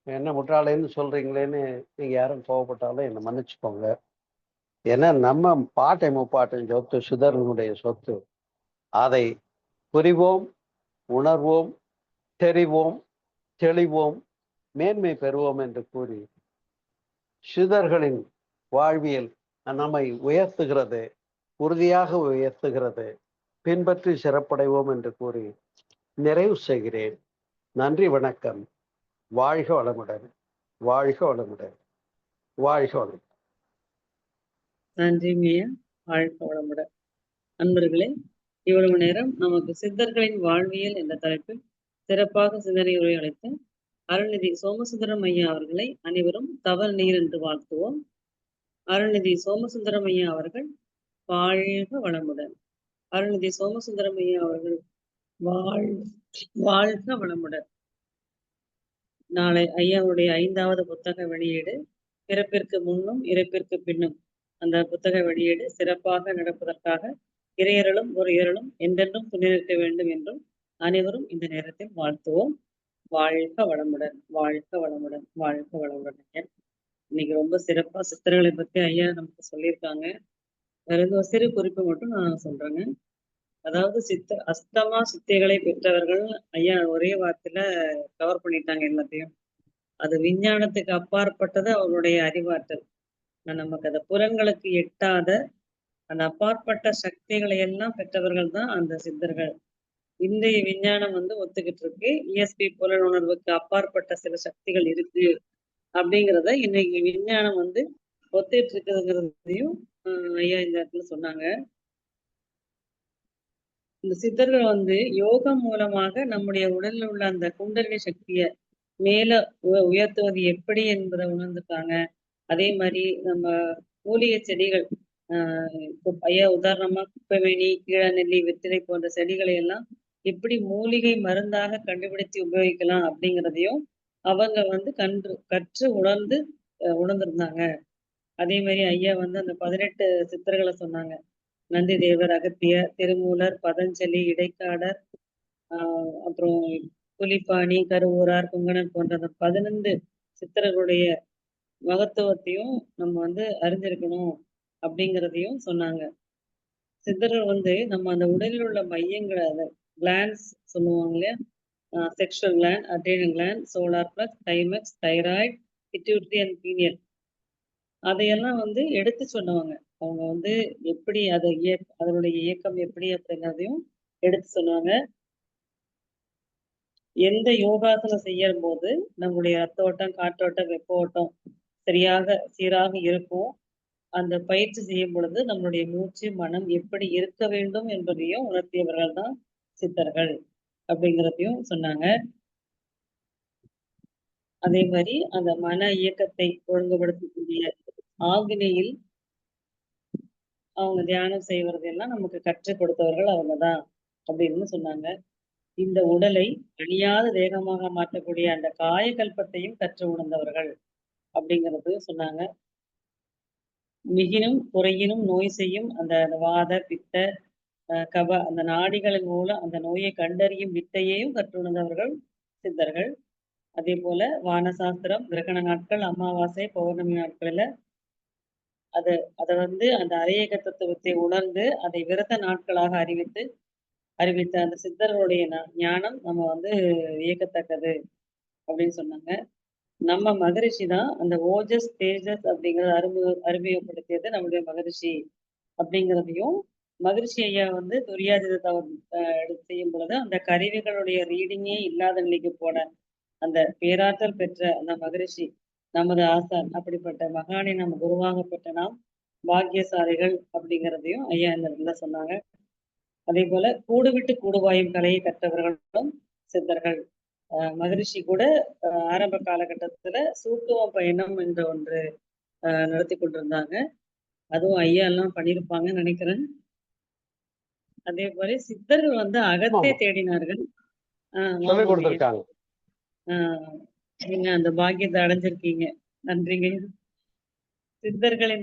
என்ன முற்றாளேன்னு சொல்றீங்களேன்னு நீங்க யாரும் கோவப்பட்டாலும் என்னை மன்னிச்சுக்கோங்க. ஏன்னா நம்ம பாட்டை முப்பாட்டன் சொத்து சிதறனுடைய சொத்து. அதை புரிவோம், உணர்வோம், தெரிவோம், தெளிவோம், மேன்மை பெறுவோம் என்று கூறி சிதர்களின் வாழ்வியல் நம்மை உயர்த்துகிறது, உறுதியாக உயர்த்துகிறது. பின்பற்றி சிறப்படைவோம் என்று கூறி நிறைவு செய்கிறேன். நன்றி, வணக்கம். வாழ்க வளமுடன், வாழ்க வளமுடன், வாழ்க வளமுடன். நன்றிங்க, வாழ்க வளமுடன். அன்பர்களே, இவ்வளவு நேரம் நமக்கு சித்தர்களின் வாழ்வியல் என்ற தலைப்பில் சிறப்பாக சிந்தனை உரை அளித்த அருள்நிதி சோமசுந்தரம் ஐயா அவர்களை அனைவரும் தவறு நீர் என்று வாழ்த்துவோம். அருள்நிதி சோமசுந்தரம் ஐயா அவர்கள் வாழ்க வளமுடன். அருள்நிதி சோமசுந்தரம் ஐயா அவர்கள் வாழ்க வளமுடன். நாளை ஐயாவுடைய 5வது புத்தக வெளியீடு, பிறப்பிற்கு முன்னும் இறப்பிற்கு பின்னும், அந்த புத்தக வெளியீடு சிறப்பாக நடப்பதற்காக இறையருளும் ஒரு இரளும் என்றென்றும் துணை நிற்க வேண்டும் என்றும் அனைவரும் இந்த நேரத்தில் வாழ்த்துவோம். வாழ்க வளமுடன், வாழ்க வளமுடன், வாழ்க வளமுடன். இன்னைக்கு ரொம்ப சிறப்பா சித்தர்களை பத்தி ஐயா நமக்கு சொல்லியிருக்காங்க. வேற எந்த ஒரு சிறு குறிப்பு மட்டும் நான் சொல்றேங்க. அதாவது அஸ்தமா சித்திகளை பெற்றவர்கள் ஐயா ஒரே வார்த்தையில கவர் பண்ணிட்டாங்க எல்லாத்தையும். அது விஞ்ஞானத்துக்கு அப்பாற்பட்டது அவருடைய அறிவாற்றல். நமக்கு அந்த புறங்களுக்கு எட்டாத அந்த அப்பாற்பட்ட சக்திகளை எல்லாம் பெற்றவர்கள் தான் அந்த சித்தர்கள். இன்றைய விஞ்ஞானம் ஒத்துக்கிட்டு இருக்கு. இஎஸ்பி புலனுணர்வுக்கு அப்பாற்பட்ட சில சக்திகள் இருக்கு அப்படிங்கிறத இன்னைக்கு விஞ்ஞானம் ஒத்துட்டு இருக்குதுங்கிறதையும் ஐயா இந்த இடத்துல சொன்னாங்க. இந்த சித்தர்கள் யோகம் மூலமாக நம்முடைய உடலில் உள்ள அந்த குண்டலினி சக்தியை மேல உயர்த்துவது எப்படி என்பதை உணர்ந்துட்டாங்க. அதே மாதிரி நம்ம மூலிகை செடிகள் ஐயா உதாரணமா குப்பைமேனி, கீழநெல்லி, வெற்றிலை போன்ற செடிகளை எல்லாம் எப்படி மூலிகை மருந்தாக கண்டுபிடித்து உபயோகிக்கலாம் அப்படிங்கிறதையும் அவங்க கற்று உணர்ந்திருந்தாங்க. அதே மாதிரி ஐயா அந்த 18 சித்தர்களை சொன்னாங்க. நந்தி தேவர், அகத்தியர், திருமூலர், பதஞ்சலி, இடைக்காடர், அப்புறம் புலிப்பாணி, கருவூரார், குங்கணர் போன்ற அந்த 15 சித்தர்களுடைய மகத்துவத்தையும் நம்ம அறிஞ்சிருக்கணும் அப்படிங்கிறதையும் சொன்னாங்க. சித்தர்கள் நம்ம அந்த உடலில் உள்ள மையங்களை, அந்த கிளான்ஸ் சொல்லுவாங்க இல்லையா, sexual gland, adrenal gland, solar plexus, thymus, thyroid, pituitary and pineal, அதையெல்லாம் எடுத்து சொன்னவங்க. அவங்க எப்படி அதனுடைய இயக்கம் எப்படி அப்படிங்கிறதையும் எடுத்து சொன்னாங்க. எந்த யோகாசனம் செய்யும் போது நம்முடைய ரத்த ஓட்டம், காற்றோட்டம், வெப்ப ஓட்டம் சீராக இருக்கும், அந்த பயிற்சி செய்யும் பொழுது நம்மளுடைய மூச்சு, மனம் எப்படி இருக்க வேண்டும் என்பதையும் உணர்த்தியவர்கள் தான் சித்தர்கள் அப்படிங்கிறதையும் சொன்னாங்க. அதே மாதிரி அந்த மன இயக்கத்தை ஒழுங்குபடுத்தக்கூடிய ஆக்னியில் அவங்க தியானம் செய்வதெல்லாம் நமக்கு கற்றுக் கொடுத்தவர்கள் அவங்கதான் அப்படின்னு சொன்னாங்க. இந்த உடலை அழியாத தேகமாக மாற்றக்கூடிய அந்த காயகல்பத்தையும் கற்று உணர்ந்தவர்கள் அப்படிங்கிறது சொன்னாங்க. மிகினும் குறையினும் நோய் செய்யும் அந்த வாத, பித்த, கப அந்த நாடிகளின் மூலம் அந்த நோயை கண்டறியும் வித்தையையும் கற்றுணர்ந்தவர்கள் சித்தர்கள். அதே போல வானசாஸ்திரம், கிரகண நாட்கள், அமாவாசை, பௌர்ணமி நாட்களில் அதை அந்த அரையக தத்துவத்தை உணர்ந்து அதை விரத நாட்களாக அறிவித்த அந்த சித்தர்களுடைய ஞானம் நம்ம வியக்கத்தக்கது அப்படின்னு சொன்னாங்க. நம்ம மகரிஷி தான் அந்த ஓஜஸ் தேஜஸ் அப்படிங்கறத அறிமுகப்படுத்தியது நம்முடைய மகரிஷி அப்படிங்கிறதையும், மகரிஷி ஐயா துரியாதீதத்தை செய்யும் பொழுது அந்த கருவிகளுடைய ரீடிங்கே இல்லாத நிலைக்கு போன அந்த பேராற்றல் பெற்ற அந்த மகரிஷி நமது ஆசான். அப்படிப்பட்ட மகானை நம்ம குருவாக பெற்ற நாம் பாக்கியசாலிகள் அப்படிங்கிறதையும் ஐயா இந்த இடத்துல சொன்னாங்க. அதே போல கூடு விட்டு கூடுவாயும் கலையை கற்றவர்களும் சித்தர்கள். மகரிஷி கூட ஆரம்ப காலகட்டத்துல சூக்குவ பயணம் என்ற ஒன்று நடத்தி கொண்டிருந்தாங்க. அதுவும் ஐயா எல்லாம் பண்ணியிருப்பாங்கன்னு நினைக்கிறேன். அதே போல சித்தர்கள் வந்து அகத்தே ஆமா தேடினார்கள். சொல்லி ஆமாங்கய்யா. கொடுத்துருக்காங்க. ஆ நீங்க அந்த பாக்கியத்த அடைஞ்சிருக்கீங்க. நன்றிங்க. சித்தர்கள்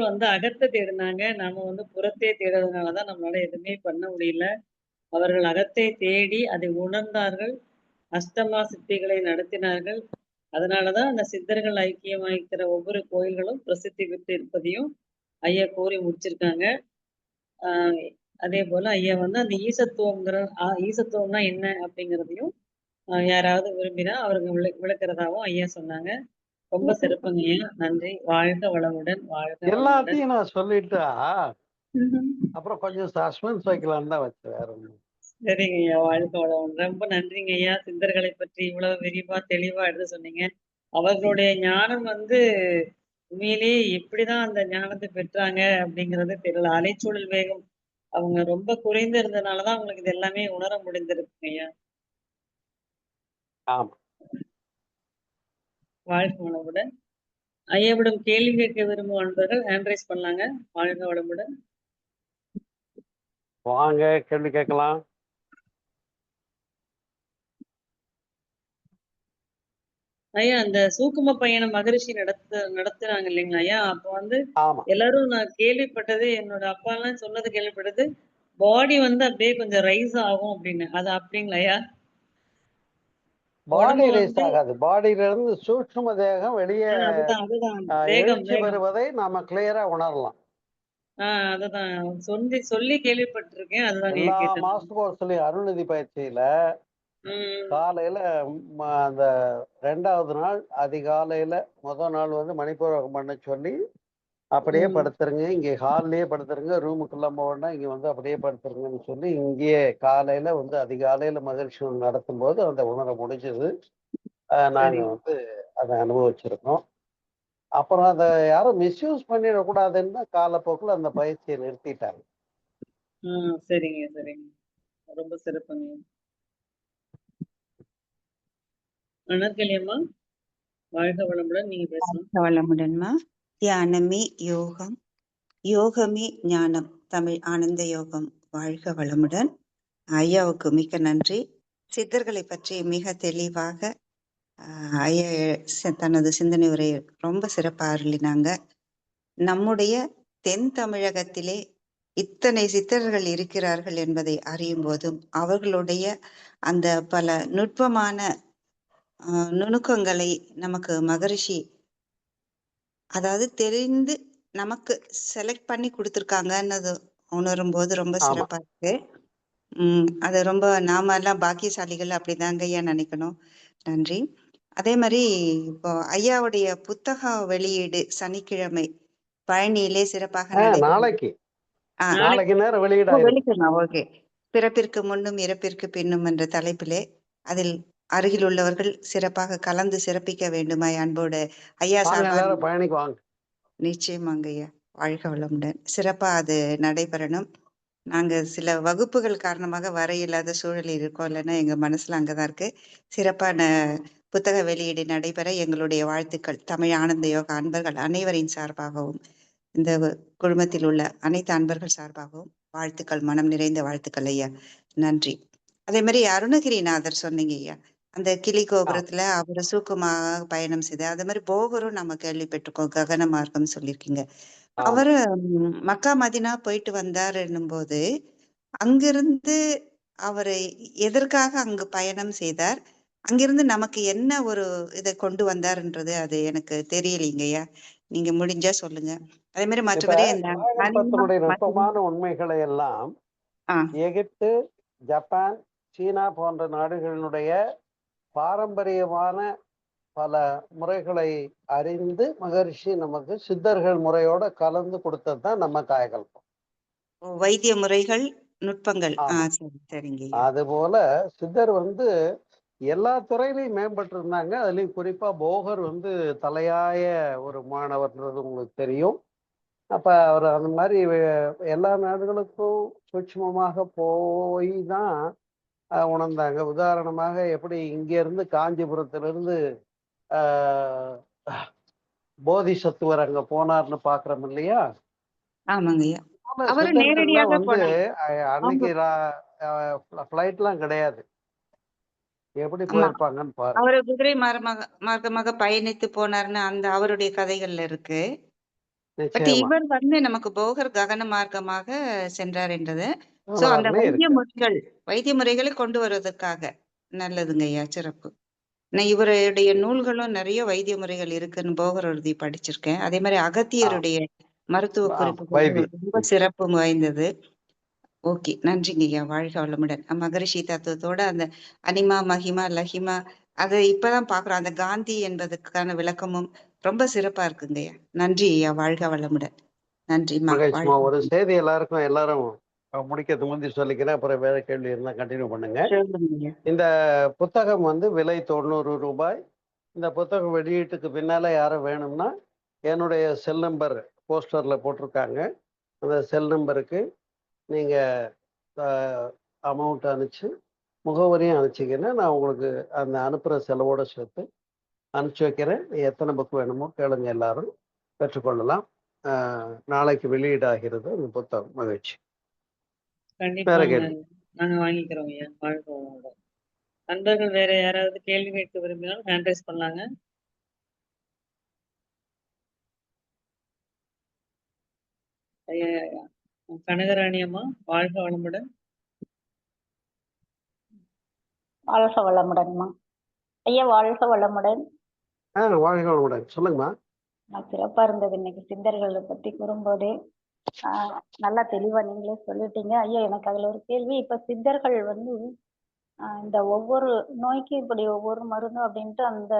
வந்து அகத்த தேடுனாங்க. நாம வந்து புறத்தே தேடுறதுனால தான் நம்மளால எதுவுமே பண்ண முடியல. அவர்கள் அகத்தை தேடி அதை உணர்ந்தார்கள். அஷ்டமா சித்திகளை நடத்தினார்கள். அதனால தான் அந்த சித்தர்கள் ஐக்கியமாயிருக்கிற ஒவ்வொரு கோயில்களும் பிரசித்தி பெற்று இருப்பதையும் ஐயா கூறி முடிச்சிருக்காங்க. ஆ அதேபோல ஐயா வந்து அந்த ஈசத்துவம்னா என்ன அப்படிங்கிறதையும் யாராவது விரும்பினா அவருக்கு விளக்குறதாவும் ஐயா சொன்னாங்க. ரொம்ப சிறப்புங்க ஐயா. நன்றி. வாழ்க வளமுடன், வாழ்க வளமுடன். எல்லாத்தையும் நான் சொல்லிட்டா ம்ஹ்ம். அப்புறம் கொஞ்சம் சஸ்பென்ஸ் வைக்கலாம்னு தான் வச்சேன், வேற ஒண்ணும். சரிங்க ஐயா. வாழ்க வளமுடன். ரொம்ப நன்றிங்க ஐயா. சித்தர்களைப் பற்றி இவ்வளவு விரிவா, தெளிவா எடுத்து சொன்னீங்க. அவர்களுடைய ஞானம் வந்து உண்மையிலேயே எப்படிதான் அந்த ஞானத்த பெற்றாங்க அப்படிங்கிறது தெரியல. அலைச்சூழல் வேகம் அவங்க ரொம்ப குறைந்து இருந்ததுனால தான் அவங்களுக்கு இது எல்லாமே உணர முடிந்திருக்குங்க ஐயா. ஆமா. வாழ்க வளமுடன். ஐயாவிடம் கேள்வி கேட்க விரும்பும் அன்பர்கள் ஹேண்ட் ரைஸ் பண்ணலாங்க. வாழ்க வளமுடன். வாங்க, கேள்வி கேட்கலாம். ஐயா அந்த சூக்கும பயணம் மகரிஷி நடத்துறாங்க இல்லைங்களா ஐயா? அப்போ வந்து ஆமா. எல்லாரும் நான் கேள்விப்பட்டது, என்னோட அப்பாலாம் சொன்னது கேள்விப்பட்டது, பாடி வந்து அப்படியே கொஞ்சம் ரைஸ் ஆகும் அப்படின்னு. அது அப்படிங்களா ஐயா? பாடி உடம்பு ரேஸ் வந்து ஆகாது. பாடியில இருந்து சூட்சும தேகம் வெளியே அதுதான். வேகம், எழுச்சி வேகம். பெறுவதை நாம கிளியரா உணரலாம். அதுதான். சொல்லி கேள்விப்பட்டுருக்கேன். அதுதாங்க ஐயா எல்லா கேட்டேன் நானு. மாஸ்டர் கோர்ஸ்லயும் அருள்நிதி பயிற்சியில ம். காலையில அந்த 2வது நாள் அதிகாலையில நாள் வந்து மணிப்பூரகம் பண்ண சொல்லி அப்படியே ம். படுத்துருங்க, இங்க ஹால்லயே படுத்துருங்க, ரூமுக்குள்ள போனா இங்க வந்து அப்படியே படுத்துருங்கன்னு சொல்லி இங்கேயே காலையில வந்து அதிகாலையில மகிழ்ச்சி நடத்தும் போது அந்த உணர முடிஞ்சது. நாங்க சரிங்க. வந்து அதை அனுபவிச்சிருக்கோம். அப்புறம் அதை யாரும் மிஸ்யூஸ் பண்ணிடக்கூடாதுன்னு தான் காலப்போக்கில் அந்த பயிற்சியை நிறுத்திட்டாங்க. சரிங்க, சரிங்க. ரொம்ப சிறப்புங்க. அண்ணா வாழ்க வளமுடன். நீங்க பேசலாம். வளமுடன்மா. தியானமே யோகம், யோகமே ஞானம். தமிழ் ஆனந்த யோகம். வாழ்க வளமுடன். ஐயாவுக்கு மிக்க நன்றி. சித்தர்களை பற்றி மிக தெளிவாக ஐயா தனது சிந்தனை உரை ரொம்ப சிறப்பா அருளினாங்க. நம்முடைய தென் தமிழகத்திலே இத்தனை சித்தர்கள் இருக்கிறார்கள் என்பதை அறியும் போதும் அவர்களுடைய அந்த பல நுட்பமான நுணுக்கங்களை நமக்கு மகரிஷி அதாவது தெரிந்து நமக்கு செலக்ட் பண்ணி கொடுத்துருக்காங்கன்னு உணரும் போது ரொம்ப ஆமா. சிறப்பா இருக்கு. அது ரொம்ப நாம எல்லாம் பாக்கியசாலிகள் அப்படிதாங்க ஐயா நினைக்கணும். நன்றி. அதே மாதிரி இப்போ ஐயாவுடைய புத்தக வெளியீடு சனிக்கிழமை பழனியிலே சிறப்பாக நடைபெறும். நாளைக்கு நாளைக்கு நாளைக்கு நேரம் வெளியிடாயிருக்கு. வெளிக்கிழமை ஓகே. பிறப்பிற்கு முன்னும் இறப்பிற்கு பின்னும் என்ற தலைப்பிலே அதில் அருகில் உள்ளவர்கள் சிறப்பாக கலந்து சிறப்பிக்க வேண்டுமாய் அன்போடு ஐயா வாங்க, சார்பாக எல்லாரும் பயணிக்கு வாங்க. நிச்சயமாங்க ஐயா. வாழ்க வளமுடன். சிறப்பா அது நடைபெறணும். நாங்க சில வகுப்புகள் காரணமாக வர இயலாத சூழல் இருக்கோம். இல்லைன்னா எங்க மனசுல அங்கதான் இருக்கு. சிறப்பான புத்தக வெளியீடு நடைபெற எங்களுடைய வாழ்த்துக்கள். தமிழ் ஆனந்த யோகா அன்பர்கள் அனைவரின் சார்பாகவும் இந்த குழுமத்தில் உள்ள அனைத்து அன்பர்கள் சார்பாகவும் வாழ்த்துக்கள், மனம் நிறைந்த வாழ்த்துக்கள் ஐயா. நன்றி. அதே மாதிரி அருணகிரிநாதர் சொன்னீங்க ஐயா. அந்த கிளி கோபுரத்துல அவரு சூக்குமாக பயணம் செய்த அதே மாதிரி போகரும் நம்ம கேள்விப்பட்டிருக்கோம். ககன மார்க்கம் சொல்லியிருக்கீங்க. அவரு மக்கா மதினா போயிட்டு வந்தார் என்னும்போது அங்கிருந்து அவரு எதற்காக அங்கு பயணம் செய்தார், அங்கிருந்து நமக்கு என்ன ஒரு இதை கொண்டு வந்தாருன்றது அது எனக்கு தெரியலைங்கய்யா. நீங்க முடிஞ்சா சொல்லுங்க. அதே மாதிரி இப்ப மற்றபடி காயகல்பத்தினுடைய நுட்பமான உண்மைகளை எல்லாம் எகிப்து, ஜப்பான், சீனா போன்ற நாடுகளினுடைய பாரம்பரியமான பல முறைகளை அறிந்து மகரிஷி நமக்கு சித்தர்கள் முறையோட கலந்து கொடுத்தது தான் நம்ம காயகல்பம். வைத்திய முறைகள் நுட்பங்கள். ஆமா. சரி சரிங்க. அதுபோல சித்தர் வந்து எல்லா துறையிலையும் மேம்பட்டு இருந்தாங்க. அதுலயும் குறிப்பா போகர் வந்து தலையாய ஒரு மாணவர்ன்றது உங்களுக்கு தெரியும். அப்ப அவர் அந்த மாதிரி எல்லா நாடுகளுக்கும் சூட்சுமமாக போய் தான் உணர்ந்தாங்க. உதாரணமாக எப்படி இங்க இருந்து காஞ்சிபுரத்திலிருந்து ஆஹ் போதிசத்துவர் அங்க போனார்னு பாக்குறோம் இல்லையா? ஆமாங்கய்யா. அவரு சித்தர்கள்லாம் நேரடியாக வந்து போனாங்க. அன்னைக்கு அவங்க ஃப்ளைட்லாம் கிடையாது. எப்படி ஆமா. போயிருப்பாங்கன்னு பாருங்க. அவரு குதிரை மார்க்கமாக பயணித்து போனாருன்னு அந்த அவருடைய கதைகள்ல இருக்கு. பட் நிச்சயமா. இவர் வந்து நமக்கு போகர் ககன மார்க்கமாக சென்றார் என்றது. சோ அந்த போனார்னு இருக்கு. வைத்திய முறைகளை கொண்டு வருவதற்காக. நல்லதுங்க ஐயா, சிறப்பு. நான் இவருடைய நூல்களும் நிறைய வைத்திய முறைகள் இருக்குன்னு போகர் எழுதி படிச்சிருக்கேன். அதே மாதிரி ஆ, அகத்தியருடைய மருத்துவ குறிப்புகள் வைவி. ரொம்ப சிறப்பு வாய்ந்தது. ஓகே, நன்றிங்க ஐயா. வாழ்க வளமுடன். மகரிஷி தத்துவத்தோட அந்த அனிமா, மகிமா, லஹிமா அதை இப்பதான் பாக்குறோம். அந்த காந்தி என்பதற்கான விளக்கமும் ரொம்ப சிறப்பா இருக்குங்க ஐயா. நன்றி ஐயா. வாழ்க வளமுடன். நன்றிம்மா. மகிழ்ச்சிமா. வாழ்க ஒரு வளமுடன். செய்தி எல்லாரும் முடிக்கிறதுக்கு முந்தி சொல்லிக்கிறேன். அப்புறம் வேற கேள்வி இருந்தா கண்டினியூ பண்ணுங்க. சொல்லுங்க ஐயா. இந்த புத்தகம் வந்து விலை 90 ரூபாய். இந்த புத்தகம் வெளியீட்டுக்கு பின்னால யாரும் வேணும்னா என்னுடைய செல் நம்பர் போஸ்டர்ல போட்டிருக்காங்க. அந்த செல் நம்பருக்கு நீங்க அமௌண்ட் அனுப்பிச்சு முகவரியும் அனுப்பிச்சிங்கன்னா நான் உங்களுக்கு அந்த அனுப்புகிற செலவோட சேர்த்து அனுப்பிச்சி வைக்கிறேன். எத்தனை புக் வேணுமோ கேளுங்க, எல்லாரும் பெற்றுக்கொள்ளலாம். நாளைக்கு வெளியீடாகிறது அந்த புத்தகம். மகிழ்ச்சி. வேற கண்டிப்பாங்க. கேள்வி? நாங்க வாங்கிக்கிறோம் ஐயா. வாழ்க வளமுடன். நண்பர்கள் வேற யாராவது கேள்வி கேட்க விரும்பினாலும் ஹேண்ட் ரைஸ் பண்ணலாங்க. ஐயா, கனகராணி அம்மா, வாழ்க வளமுடன். வாழ்க வளமுடன்மா. ஐயா வாழ்க வளமுடன். வாழ்க வளமுடன். சொல்லுங்கம்மா. சிறப்பா இருந்தது இன்னைக்கு சித்தர்களை பத்தி கூறும்போது. நல்லா தெளிவா நீங்களே சொல்லிட்டீங்க ஐயா. எனக்கு அதுல ஒரு கேள்வி. இப்ப சித்தர்கள் வந்து இந்த ஒவ்வொரு நோய்க்கும் இப்படி ஒவ்வொரு மருந்து அப்படின்ட்டு அந்த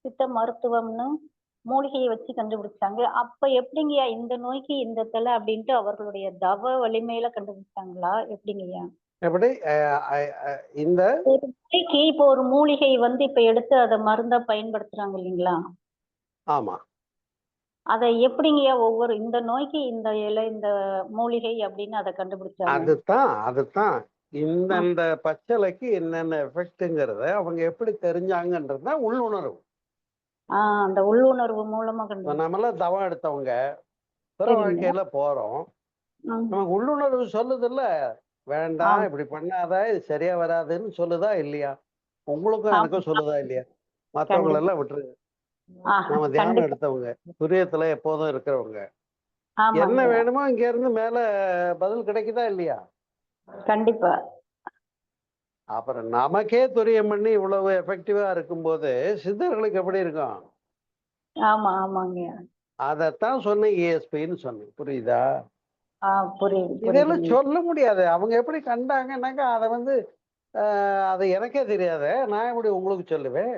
சித்த மருத்துவம்னு மூலிகையை வச்சு கண்டுபிடிச்சாங்க. அப்ப எப்படிங்கய்யா இந்த நோய்க்கு இந்த தலை அப்படின்ட்டு அவர்களுடைய தவ வலிமையில கண்டுபிடிச்சாங்களா எப்படிங்கய்யா? எப்படி இந்த ஒரு நோய்க்கு இப்போ ஒரு மூலிகை வந்து இப்ப எடுத்து அதை மருந்தா பயன்படுத்துறாங்க இல்லைங்களா? ஆமா, அதை எப்படிங்கய்யா ஒவ்வொரு இந்த நோய்க்கு இந்த இலை இந்த மூலிகை அப்படின்னு அதை கண்டுபிடிச்சாங்க? அதுதான் இந்தந்த பச்சளைக்கு என்னென்ன எஃபெக்ட்ங்கிறத அவங்க எப்படி தெரிஞ்சாங்கன்றது தான் உள்ளுணர்வு. அந்த உள்ளுணர்வு மூலமா இப்ப கண்டுபிடிச்சாங்க. நம்மளாம் தவம் எடுத்தவங்க பிற சரிங்க. வாழ்க்கையில போறோம். ம். நமக்கு உள்ளுணர்வு சொல்லுதுல்ல, வேண்டாம் ஆம். இப்படி பண்ணாத, இது சரியா வராதுன்னு சொல்லுதா இல்லையா? உங்களுக்கும் ஆமா. எனக்கும் சொல்லுதா இல்லையா? கண்டிப்பா. மற்றவங்களெல்லாம் விட்டுருங்க. நம்ம தியானம் கண்டிப்பா. எடுத்தவங்க, துரியத்துல எப்போதும் இருக்கிறவங்க, என்ன ஆமாங்க. வேணுமோ இங்க இருந்து மேல பதில் கிடைக்குதா இல்லையா? கண்டிப்பா. அப்புறம் நமக்கே துரியம் பண்ணி இவ்வளவு எஃபெக்டிவா இருக்கும்போது சித்தர்களுக்கு எப்படி இருக்கும்? ஆமாங்க. அதைத்தான் சொன்னேன், ESPன்னு சொன்னேன். புரியுதா? புரியுது இதெல்லாம் புரியுதுங்க. சொல்ல முடியாது. அவங்க எப்படி கண்டாங்கன்னாக்கா அதை வந்து அது எனக்கே தெரியாதே, நான் எப்படி உங்களுக்கு சொல்லுவேன்?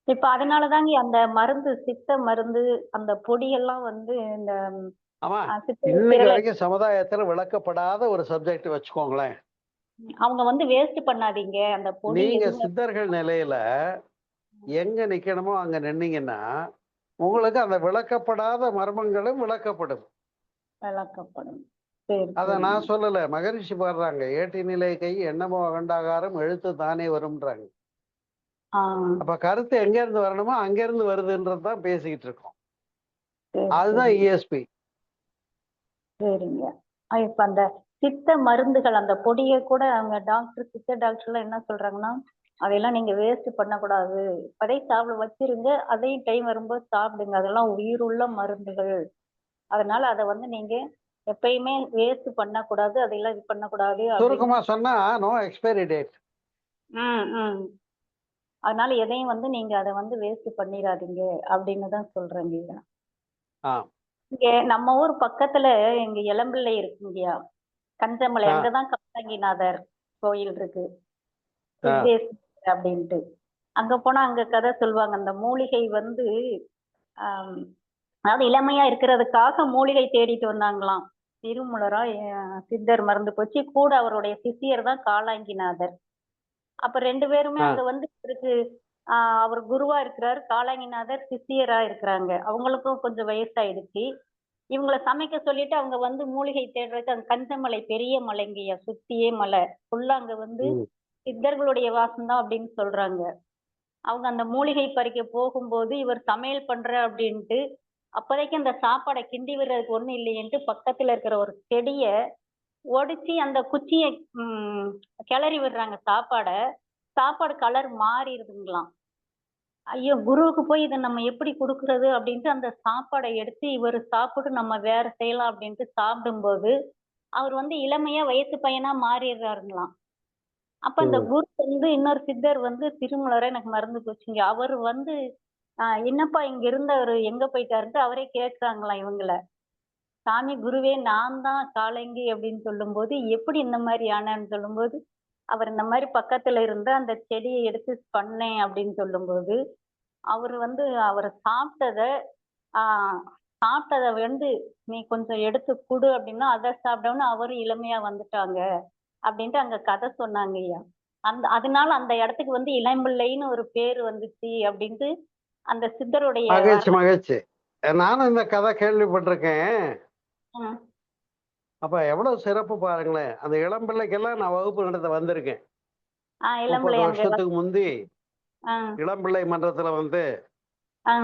இப்ப அதனாலதாங்க அந்த மருந்து சித்த மருந்து அந்த பொடியெல்லாம் வந்து இந்த ஆமா, சித்த இன்னைக்கு திரள வரைக்கும் சமுதாயத்துல விளக்கப்படாத ஒரு சப்ஜெக்ட் வச்சுக்கோங்களேன். அவங்க வந்து வேஸ்ட் பண்ணாதீங்க அந்த பொடி நீங்க எதுவுமே சித்தர்கள் நிலையில எங்க நிக்கணுமோ அங்க நின்னீங்கன்னா உங்களுக்கு அந்த விளக்கப்படாத மர்மங்களும் விளக்கப்படும். விளக்கப்படும். சரி அத சரிங்க. நான் சொல்லல, மகரிஷி பாடுறாங்க. ஏட்டி நிலை கை எண்ணமோ அகண்டாகாரம் எழுத்து தானே வரும்ன்றாங்க. ஆஹ் அப்ப கருத்து எங்க இருந்து வரணுமோ அங்க இருந்து வருதுன்றது தான் பேசிக்கிட்டு இருக்கோம். சரி அதுதான் சரிங்க. ESP. சரிங்க. இப்ப அந்த சித்த மருந்துகள் அந்த பொடியை கூட அவங்க டாக்டர் சித்த டாக்டர் எல்லாம் என்ன சொல்றாங்கன்னா அதையெல்லாம் நீங்க வேஸ்ட் பண்ணக்கூடாது. இப்பதை சாப்பிட வச்சிருங்க, அதையும் டைம் வரும்போது சாப்பிடுங்க. அதெல்லாம் உயிருள்ள மருந்துகள். அதனால அதை வந்து நீங்க எப்பயுமே வேஸ்ட் பண்ணக்கூடாது, அதையெல்லாம் இது பண்ணக்கூடாது அப்படின்னு. சுருக்கமா சொன்னா நோ எக்ஸ்பைரி டேட். ம். அதனால எதையும் வந்து நீங்க அதை வந்து வேஸ்ட் பண்ணிடாதீங்க அப்படின்னு தான் சொல்றேங்க. ஆ இங்க நம்ம ஊர் பக்கத்துல எங்க இளம்பிள்ளை இருக்குங்கய்யா, கஞ்சமலை. ஆ அங்கதான் கமலங்கிநாதர் கோயில் இருக்கு, ஆ சித்தேஸ்வரர் அப்படின்ட்டு. அங்க போனா அங்க கதை சொல்லுவாங்க. அந்த மூலிகை வந்து ஆம், அதாவது இளமையா இருக்கிறதுக்காக மூலிகை தேடிட்டு வந்தாங்களாம். திருமூலரா சித்தர் மறந்து போச்சு. கூட அவருடைய சிஷியர் தான் காலாங்கிநாதர். அப்ப 2 பேருமே ஆ அங்க வந்து இவருக்கு அவர் குருவா இருக்கிறாரு, காலாங்கிநாதர் சிஷியரா இருக்கிறாங்க. அவங்களுக்கும் கொஞ்சம் வயசாயிடுச்சு. இவங்கள சமைக்க சொல்லிட்டு அவங்க வந்து மூலிகை தேடுறதுக்கு அங்க கஞ்சமலை பெரிய மலைங்கய்யா, சுத்தியே மலை. ஃபுல்லா அங்க வந்து ம் சித்தர்களுடைய வாசம் தான் அப்படின்னு சொல்றாங்க. அவங்க அந்த மூலிகை பறிக்க போகும்போது இவர் சமையல் பண்ற அப்படின்ட்டு அப்போதைக்கு அந்த சாப்பாடை கிண்டி விடுறதுக்கு ஒண்ணும் இல்லையேன்ட்டு பக்கத்துல இருக்கிற ஒரு செடிய ஒடிச்சு அந்த குச்சியை கிளறி விடுறாங்க சாப்பாடு கலர் மாறிடுதுங்களாம். ஐயோ! குருவுக்கு போய் இத நம்ம எப்படி குடுக்குறது அப்படின்ட்டு அந்த சாப்பாட எடுத்து இவரு சாப்பிட்டு நம்ம வேற செய்யலாம் அப்படின்ட்டு சாப்பிடும்போது, அவர் வந்து இளமையா வயசு பையனா மாறிடுறாருங்களாம். அப்ப அந்த ம். குரு வந்து இன்னொரு சித்தர் வந்து திருமூலரா எனக்கு மறந்து போச்சுங்க. அவரு வந்து என்னப்பா இங்க இருந்தவரு எங்க போயிட்டாருன்ட்டு அவரே கேட்கிறாங்களாம் இவங்கள. சாமி குருவே நான் தான் காலங்கி அப்படின்னு சொல்லும்போது, எப்படி இந்த மாரி ஆனேன்னு சொல்லும்போது, அவர் இந்த மாரி பக்கத்துல இருந்த அந்த செடிய எடுத்து பண்ணேன் அப்படின்னு சொல்லும்போது, அவரு வந்து அவரு ஆ சாப்பிட்டத வந்து நீ கொஞ்சம் எடுத்து குடு அப்படின்னா, அத சாப்பிட்டோனே அவரும் இளமையா வந்துட்டாங்க. அப்படின்ட்டு அங்க கதை சொன்னாங்கய்யா. அதனால அந்த இடத்துக்கு வந்து இளம்பிள்ளைன்னு ஒரு பேரு வந்துச்சு அப்படின்ட்டு அந்த சித்தருடைய மகிழ்ச்சி, மகிழ்ச்சி. நானும் இந்த கதை கேள்விப்பட்டிருக்கேன். ம். அப்ப எவ்வளவு சிறப்பு பாருங்களேன். அந்த இளம் பிள்ளைக்கெல்லாம் நான் வகுப்பு நடத்த வந்திருக்கேன். 30 இளம்பிள்ளை அங்க வருஷத்துக்கு முந்தி ஆ, இளம் பிள்ளை மன்றத்துல வந்து ஆ.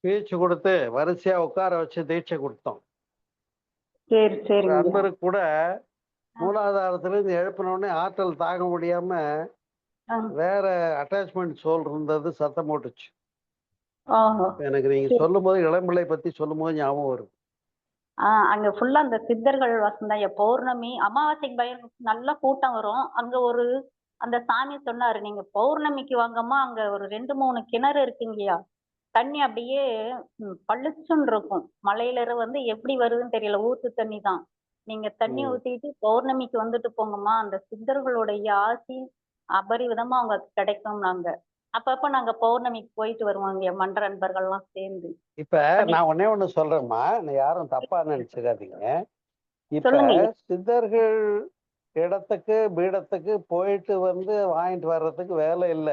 பேச்சு கொடுத்து வரிசையா உட்கார வச்சு தீட்சை கொடுத்தோம். சரி, ஒரு சரிங்க. அன்பருக்கு கூட ஆ, மூலாதாரத்துல இருந்து எழுப்பின உடனே ஆற்றல் தாங்க முடியாம ஆ. வேற அட்டாச்மெண்ட் சோல் இருந்தது, சத்தம் போட்டுச்சு. ஓஹோ! எனக்கு நீங்க சரி. சொல்லும்போது இளம்பிள்ளை பத்தி சொல்லும்போது ஞாபகம் வருது. அங்க ஃபுல்லா அந்த சித்தர்கள் வாசம்தான். பௌர்ணமி, அமாவாசைக்கு நல்ல கூட்டம் வரும். அங்க அந்த சாமி சொன்னாரு, "நீங்க பௌர்ணமிக்கு வாங்கம்மா, அங்க ஒரு 2, 3 கிணறு இருக்குங்கய்யா. தண்ணி அப்படியே பளிச்சுன்னு இருக்கும். மலையில வந்து எப்படி வருதுன்னு தெரியல. ஊத்து தண்ணி தான். நீங்க தண்ணி ம். ஊத்திட்டு பௌர்ணமிக்கு வந்துட்டு போங்கம்மா. அந்த சித்தர்களுடைய ஆசி அபரிவிதமா உங்களுக்கு கிடைக்கும்னாங்க." அப்பப்ப நாங்க பௌர்ணமிக்கு போயிட்டு வருவோங்கய்யா, மன்ற அன்பர்கள்லாம் சேர்ந்து. இப்ப அப்ப நீ நான் ஒண்ணே ஒண்ணு சொல்றேம்மா, யாரும் தப்பா நினைச்சுக்காதீங்க. இப்ப சொல்லுங்கய்யா. சித்தர்கள் இடத்துக்கு, பீடத்துக்கு போயிட்டு வந்து வாங்கிட்டு வர்றதுக்கு வேலை இல்ல.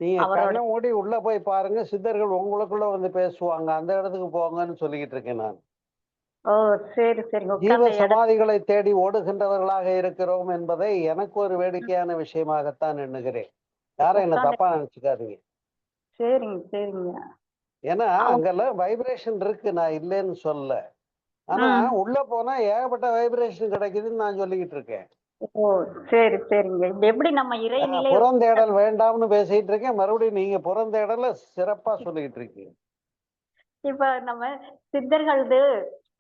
நீங்க அவரோட கண்ண மூடி உள்ள போய் பாருங்க, சித்தர்கள் உங்களுக்குள்ள வந்து பேசுவாங்க. அந்த இடத்துக்கு போங்கன்னு சொல்லிக்கிட்டு இருக்கேன் நான். ஓ! சரி, சரிங்க. ஜீவ உட்கார்ந்த சமாதிகளை தேடி ஓடுகின்றவர்களாக இருக்கிறோம் என்பதை எனக்கு ஒரு வேடிக்கையான விஷயமாகத்தான் எண்ணுகிறேன். யாரும் என்ன உட்கார்ந்த தப்பா நினைச்சுக்காதீங்க. சரிங்க, சரிங்க. ஏன்னா அவ் அங்கெல்லாம் வைப்ரேஷன் இருக்கு, நான் இல்லைன்னு சொல்லல. ஆனா ம். உள்ள போனா ஏகப்பட்ட வைப்ரேஷன் கிடைக்குதுன்னு நான் சொல்லிக்கிட்டு இருக்கேன். ஓ! சரி, சரிங்க. இப்ப எப்படி நம்ம இறைநிலை புறந்தேடல் வேண்டாம்னு பேசிட்டு இருக்கேன். மறுபடியும் நீங்க புறந்தேடல சிறப்பா சொல்லிக்கிட்டு இருக்கீங்க. இப்ப நம்ம சித்தர்களது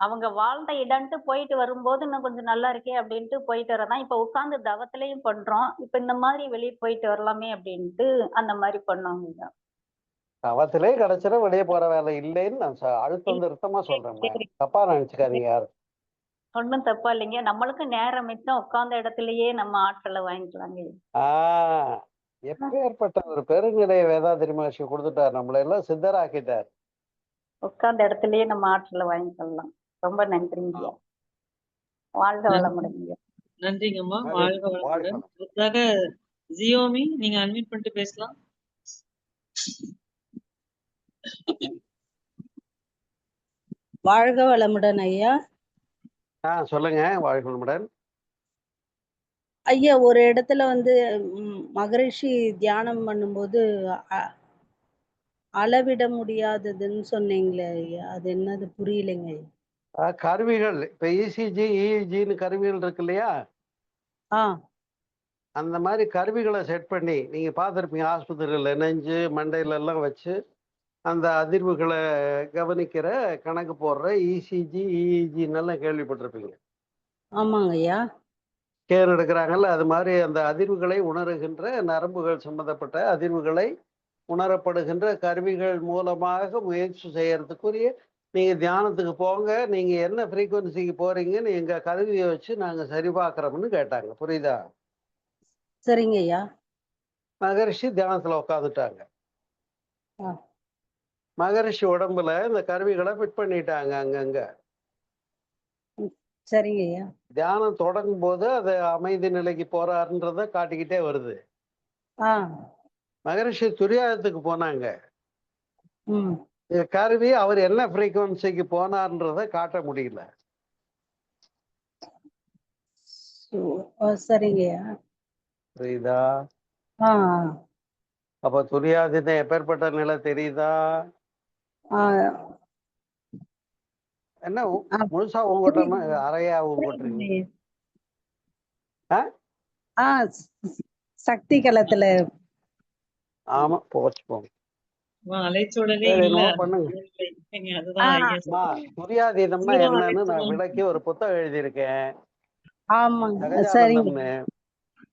அவங்க வாழ்ந்த இடம்ன்ட்டு போயிட்டு வரும்போது, இன்னும் கொஞ்சம் நல்லா இருக்கே அப்படின்ட்டு போயிட்டு வரதான். இப்ப உட்கார்ந்து தவத்திலயும் பண்றோம். இப்ப இந்த மாதிரி வெளிய போயிட்டு வரலாமே அப்படின்ட்டு அந்த மாரி பண்ணோங்க. தவத்திலே கிடைச்சிட வெளியே போற வேலை இல்லைன்னு நான் இல்ல அழுத்தம் திருத்தமா சரி, சொல்றேம்மா. சரி. தப்பா நினைச்சுக்காதீங்க யாரும். ஒண்ணும் தப்பா இல்லைங்க. நம்மளுக்கும் நேரம் மிச்சம். உட்கார்ந்த இடத்திலேயே நம்ம ஆற்றல வாங்கிக்கலாங்க. ஆஹ் எப்பேற்பட்ட ஒரு பெருநிலைய வேதாத்திரி மகர்ஷி கொடுத்துட்டார், நம்மள எல்லாம் சித்தராக்கிட்டார். உட்கார்ந்த இடத்திலேயே நம்ம ஆற்றல வாங்கிக்கலாம். ரொம்ப நன்றிங்கய்யா. வாழ்க நன்றி. வளமுடன்ங்க. நன்றிங்கம்மா. வாழ்க மகிழ்ச்சி, வாழ்க வளமுடன். வளம். அடுத்ததாக ஜியோமி, நீங்க அன்மியூட் பண்ணிட்டு பேசலாம். வாழ்க வளமுடன் ஐயா. சொல்லுங்க. வாழ்க வளமுடன். ஐயா, ஒரு இடத்துல வந்து மகரிஷி தியானம் பண்ணும்போது அ- அளவிட முடியாததுன்னு சொன்னீங்களே ஐயா, அது என்னது புரியலைங்க ஐயா. கருவிகள் இப்ப இசிஜி, இஇஜின்னு கருவிகள் இருக்கு இல்லையா? ஆ அந்த மாதிரி கருவிகளை செட் பண்ணி நீங்க பார்த்துருப்பீங்க ஆஸ்பத்திரியில நெஞ்சு மண்டையில எல்லாம் வச்சு அந்த அதிர்வுகளை கவனிக்கிற கணக்கு போடுற இசிஜி, இஇஜின்னெல்லாம் கேள்விப்பட்டிருப்பீங்க. ஆமாங்க ஐயா. ஸ்கேன் எடுக்கிறாங்கல்ல, அது மாதிரி அந்த அதிர்வுகளை உணருகின்ற நரம்புகள் சம்பந்தப்பட்ட அதிர்வுகளை உணரப்படுகின்ற கருவிகள் மூலமாக முயற்சி செய்யறதுக்குரிய நீங்க தியானத்துக்கு போங்க, நீங்க என்ன ஃப்ரீக்குவன்சிக்கு போறீங்கன்னு எங்க கருவியை வச்சு நாங்க சரி பார்க்கறோம்னு கேட்டாங்க. புரியுதா? சரிங்க ஐயா. மகரிஷி தியானத்துல உட்காந்துட்டாங்க. ஆ மகரிஷி உடம்புல இந்த கருவிகளை ஃபிட் பண்ணிட்டாங்க அங்கங்க. ம், சரிங்க ஐயா. தியானம் தொடங்கும் போது அது அமைதி நிலைக்கு போறாருன்றத காட்டிக்கிட்டே வருது. ஆ மகரிஷி துரியாதத்துக்கு போனாங்க. ம் இந்த கருவி அவர் என்ன ஃப்ரீக்குவன்சிக்கு போனார்ன்றத காட்ட முடியல. சரிங்க ஐயா. புரியுதா? ஆ அப்ப துரியாதீதம் எப்பேற்பட்ட நிலை தெரியுதா? ஆ என்ன ஆ, முழுசா ஊங்கட்டோமா புரியுது அறையா ஊங்கட்டுறீங்க? புரியுதுங்க ஐயா. ஆ? ஆ, சக்தி களத்துல ஆமா, போச்சு போங்க. அலைச்சூழலே சரி, இல்ல. என்னமோ பண்ணுங்க. நீங்க ஆ, அதுதான் ஐயா அம்மா, சொல்றீங்க. துரியாதீதம்னா ஜீரோ என்னன்னு நான் அலைச்சூழல். விளக்கி ஒரு புத்தகம் எழுதியிருக்கேன், ஆமாங்க சரிங்க. சகஜானந்தம்னு.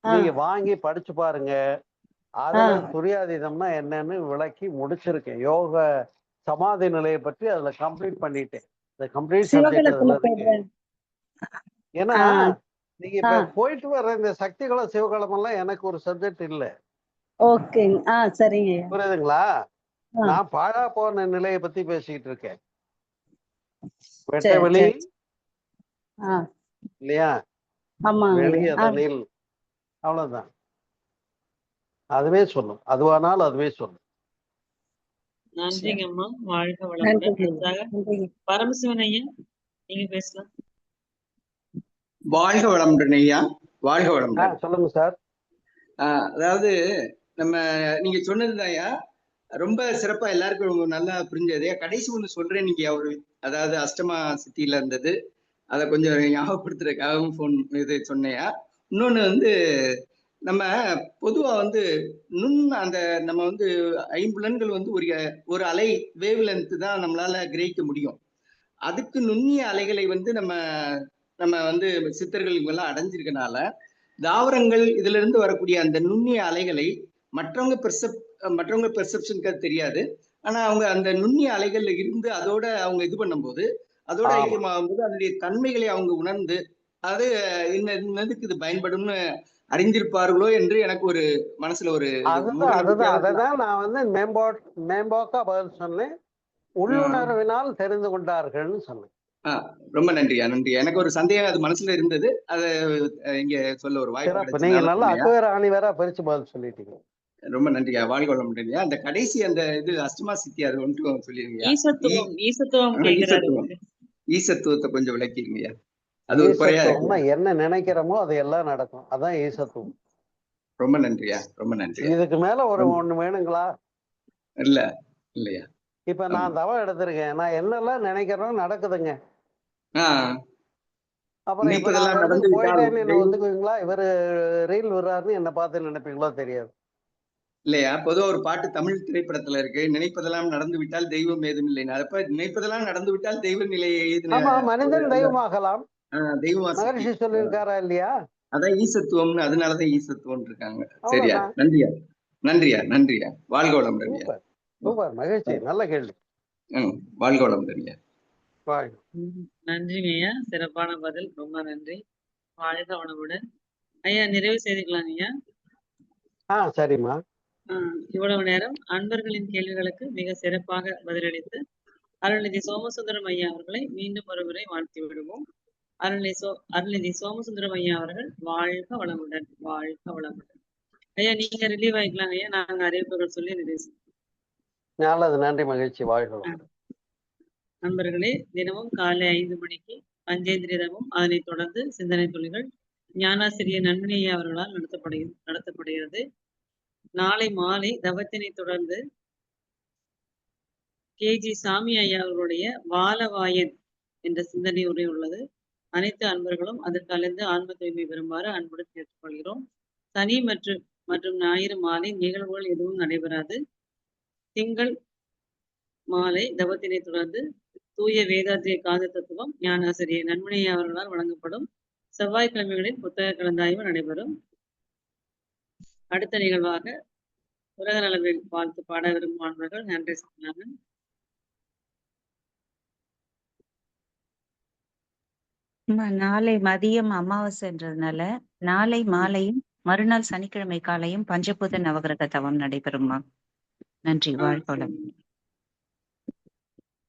ஆ, நீங்க வாங்கி படிச்சு பாருங்க. ஆ, அதுல துரியாதீதம்னா என்னன்னு விளக்கி முடிச்சிருக்கேன். யோக சமாதி நிலையை பற்றி அதுல கம்ப்ளீட் பண்ணிட்டேன். இந்த கம்ப்ளீட் சப்ஜெக்ட் சிவகலத்துல அதுல இருக்கு. போயிடுறேன். ஏன்னா ஆ, நீங்க ஆ, இப்ப போயிட்டு வர்ற இந்த சக்திகளம் சிவகலம் எல்லாம் எனக்கு ஒரு சப்ஜெக்ட் இல்ல. ஓகேங்க. ஆ, சரிங்க ஐயா. புரியுதுங்களா? ஆ, நான் பாழா போன நிலையை பத்தி பேசிக்கிட்டு இருக்கேன். வெட்ட சரி வெளி சரி. ஆ, இல்லையா, ஆமாங்க ஐயா. ஆ, வெளியதனில், அவ்வளவுதான். அதுவே சொல்லும், அதுவானால் அதுவே சொல்லும். சரி. நன்றிங்கம்மா. வாழ்க வளமுடன். நன்றிங்க ஐயா. அடுத்ததாக நன்றிங்க. பரமசிவன் ஐயா, நீங்க பேசலாம். வாழ்க வளமுடன் ஐயா. வாழ்க வளமுடன். சொல்லுங்க சார். அதாவது நம்ம நீங்க சொன்னதுதான் ஐயா ரொம்ப சிறப்பா எல்லாருக்கும் ரொம்ப நல்லா புரிஞ்சது. கடைசி ஒண்ணு சொல்றேன். நீங்க ஒரு அதாவது அஷ்டமா சித்தியில இருந்தது, அதை கொஞ்சம் ஞாபகப்படுத்துறதுக்காகவும் போன் இது சொன்னையா. இன்னொன்னு வந்து நம்ம பொதுவா வந்து அந்த நம்ம வந்து ஐம்புலன்கள் வந்து ஒரு அலை வேவ் லென்த் தான் நம்மளால கிரகிக்க முடியும். அதுக்கு நுண்ணிய அலைகளை வந்து நம்ம நம்ம வந்து சித்தர்கள் இவங்கெல்லாம் அடைஞ்சிருக்கனால தாவரங்கள் இதுல இருந்து வரக்கூடிய அந்த நுண்ணிய அலைகளை மற்றவங்க பெர்செப்ஷனுக்கு அது தெரியாது. ஆனா அவங்க அந்த நுண்ணிய அலைகள்ல இருந்து அதோட அவங்க இது பண்ணும்போது, அதோட ஆமா, ஐக்கியமாகும் போது அதனுடைய தன்மைகளை அவங்க உணர்ந்து அது இன்னதுக்கு இது பயன்படும்னு அறிந்திருப்பார்களோ என்று எனக்கு ஒரு மனசுல ஒரு மூட அதுதான் நம்பிக்கையால அததான் நான் வந்து மேம்போக்கா பதில் சொன்னேன். உள்ளுணர்வினால் தெரிந்து கொண்டார்கள்னு சொன்னேன். ரொம்ப நன்றியா, நன்றியா. எனக்கு ஒரு சந்தேகம் அது மனசுல இருந்தது. அதை இங்க சொல்ல ஒரு வாய்ப்பு சிறப்பு. நீங்க கிடைச்சதுனால நல்லா சொன்னையா. அக்குவேர ஆணிவேரா பிரிச்சு பதில் சொல்லிட்டீங்க. ரொம்ப நன்றியா. வாழ்க வளமுடன். அந்த கடைசி அந்த இது அஷ்டமா சித்தி அது ஒன்றும் சொல்லிருங்கய்யா. ஈசத்துவம் கேட்கிறாரு. ஈசத்துவம் ஈசத்துவத்தை கொஞ்சம் விளக்கிருங்கய்யா. அது ஒரு குறையா ஈசத்துவம்னா இருக்கு. என்ன நினைக்கிறோமோ அது எல்லாம் நடக்கும், அதான் ஈசத்துவம். ரொம்ப நன்றியா, ரொம்ப நன்றியா. இதுக்கு மேல ஒண்ணு வேணுங்களா? இல்ல இல்லையா. இப்ப நான் தவம் எடுத்திருக்கேன், நான் என்னெல்லாம் நினைக்கிறேன் நடக்குதுங்க. ஆஹ் அப்புறம் இப்ப நான் நினைப்பதெல்லாம் அந்த நடந்து இடத்துக்கு விட்டால் போயிட்டேன்னு என்ன தெய்வம் ஒத்துக்குவீங்களா? இவரு ரீல் விடுறாருன்னு என்ன பார்த்து நினைப்பீங்களோ தெரியாது. இல்லையா. பொதுவா ஒரு பாட்டு தமிழ் திரைப்படத்துல இருக்கு, நினைப்பதெல்லாம் நடந்து விட்டால் தெய்வம் ஏதும் இல்லை. அப்ப நினைப்பதெல்லாம் நடந்து விட்டால் தெய்வ நிலையை ஆமா, ஒரு மனிதன் அந்த தெய்வமாகலாம். தெய்வமா சித்தி. மகரிஷி சொல்லியிருக்காரா இல்லையா? அதான் ஈசத்துவம்னு, அதனாலதான் ஈசத்துவம் இருக்காங்க. சரியா, அவ்வளவுதான். நன்றியா, நன்றியா, நன்றியா. வாழ்க வளமுடன். சூப்பர் சூப்பர், மகிழ்ச்சி, நல்ல கேள்வி. வாழ்க வளமுடன். வாழ்க. நன்றிங்க ஐயா, சிறப்பான பதில், ரொம்ப நன்றி. வாழ்க வளமுடன் ஐயா. நிறைவு செய்துக்கலாம் ஐயா. சரிம்மா. இவ்வளவு நேரம் அன்பர்களின் கேள்விகளுக்கு மிக சிறப்பாக பதிலளித்து அருள்நிதி சோமசுந்தரம் ஐயா அவர்களை மீண்டும் ஒருமுறை வாழ்த்தி விடுவோம். அருள்நிதி சோமசுந்தரம் ஐயா அவர்கள் வாழ்க வளமுடன், வாழ்க வளமுடன். ஐயா, நீங்க ரிலீவ் ஆயிக்கலாங்க ஐயா. நாங்க அறிவிப்புகள் சொல்லி நிறைவு. நல்லது, நன்றி, மகிழ்ச்சி, வாழ்க. நண்பர்களே, தினமும் காலை 5 மணிக்கு பஞ்சேந்திரியமும் அதனைத் தொடர்ந்து சிந்தனை துளிகள் ஞானாசிரியர் நன்மணி ஐயா அவர்களால் நடத்தப்படுகிறது. நாளை மாலை தவத்தினை தொடர்ந்து KG சாமி ஐயா அவர்களுடைய வாலவாயன் என்ற சிந்தனை உரை உள்ளது. அனைத்து அன்பர்களும் அதற்கு அழைந்து ஆன்ம தூய்மை பெறுமாறு அன்புடன் கேட்டுக்கொள்கிறோம். சனி மற்றும் ஞாயிறு மாலை நிகழ்வுகள் எதுவும் நடைபெறாது. திங்கள் மாலை தவத்தினை தொடர்ந்து தூய வேதாத்திரிய காந்த தத்துவம் ஞானாசிரியர் நன்மணி அவர்களால் வழங்கப்படும். செவ்வாய்க்கிழமைகளில் புத்தக கலந்தாய்வு நடைபெறும். அடுத்த நிகழ்வாக உலக நலவில் வாழ்த்து பாட விரும்பும் மாணவர்கள் நன்றி சொன்னாங்க. நாளை மதியம் அமாவாசைன்றதுனால நாளை மாலையும் மறுநாள் சனிக்கிழமை காலையும் பஞ்சபூத நவகிரக தவம் நடைபெறுமா? நன்றி, வாழ்க வளமுடன்.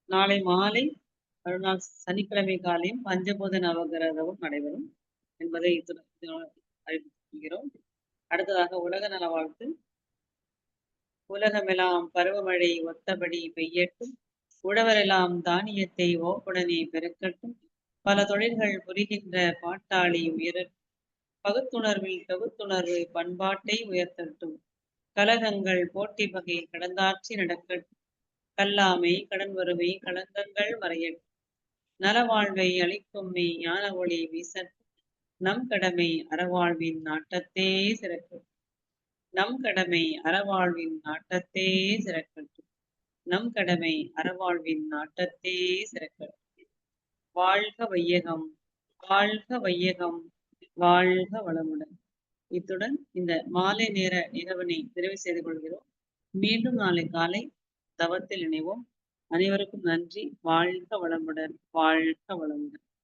நாளை மாலை மறுநாள் சனிக்கிழமை காலையும் பஞ்சபூத நவகிரகமும் நடைபெறும் என்பதை அறிவிக்கிறோம். அடுத்ததாக உலக நல வாழ்த்து. உலகமெல்லாம் பருவமழை ஒத்தபடி பெய்யட்டும், உழவரெல்லாம் தானியத்தை ஓப்புடனே பெருக்கட்டும், பல தொழில்கள் புரிகின்ற பாட்டாளி உயரட்டும், பகுத்துணர்வில் தொகுத்துணர்வு பண்பாட்டை உயர்த்தட்டும், கலகங்கள் போட்டி வகை கடந்தாட்சி நடக்கட்டும், கல்லாமை கடன் வறுமை களங்கங்கள் மறையட்டும், நலவாழ்வை அளிக்கும் மெய் ஞான ஒளி வீச நம் கடமை அறவாழ்வின் நாட்டத்தே சிறக்கட்டும். நம் கடமை அறவாழ்வின் நாட்டத்தே சிறக்கட்டும். நம் கடமை அறவாழ்வின் நாட்டத்தே சிறக்கட்டும். வாழ்க வையகம், வாழ்க வையகம், வாழ்க வளமுடன். இத்துடன் இந்த மாலை நேர நிகழ்வினை நிறைவு செய்து கொள்கிறோம். மீண்டும் நாளை காலை தவத்தில் இணைவோம். அனைவருக்கும் நன்றி. வாழ்க வளமுடன், வாழ்க வளமுடன்.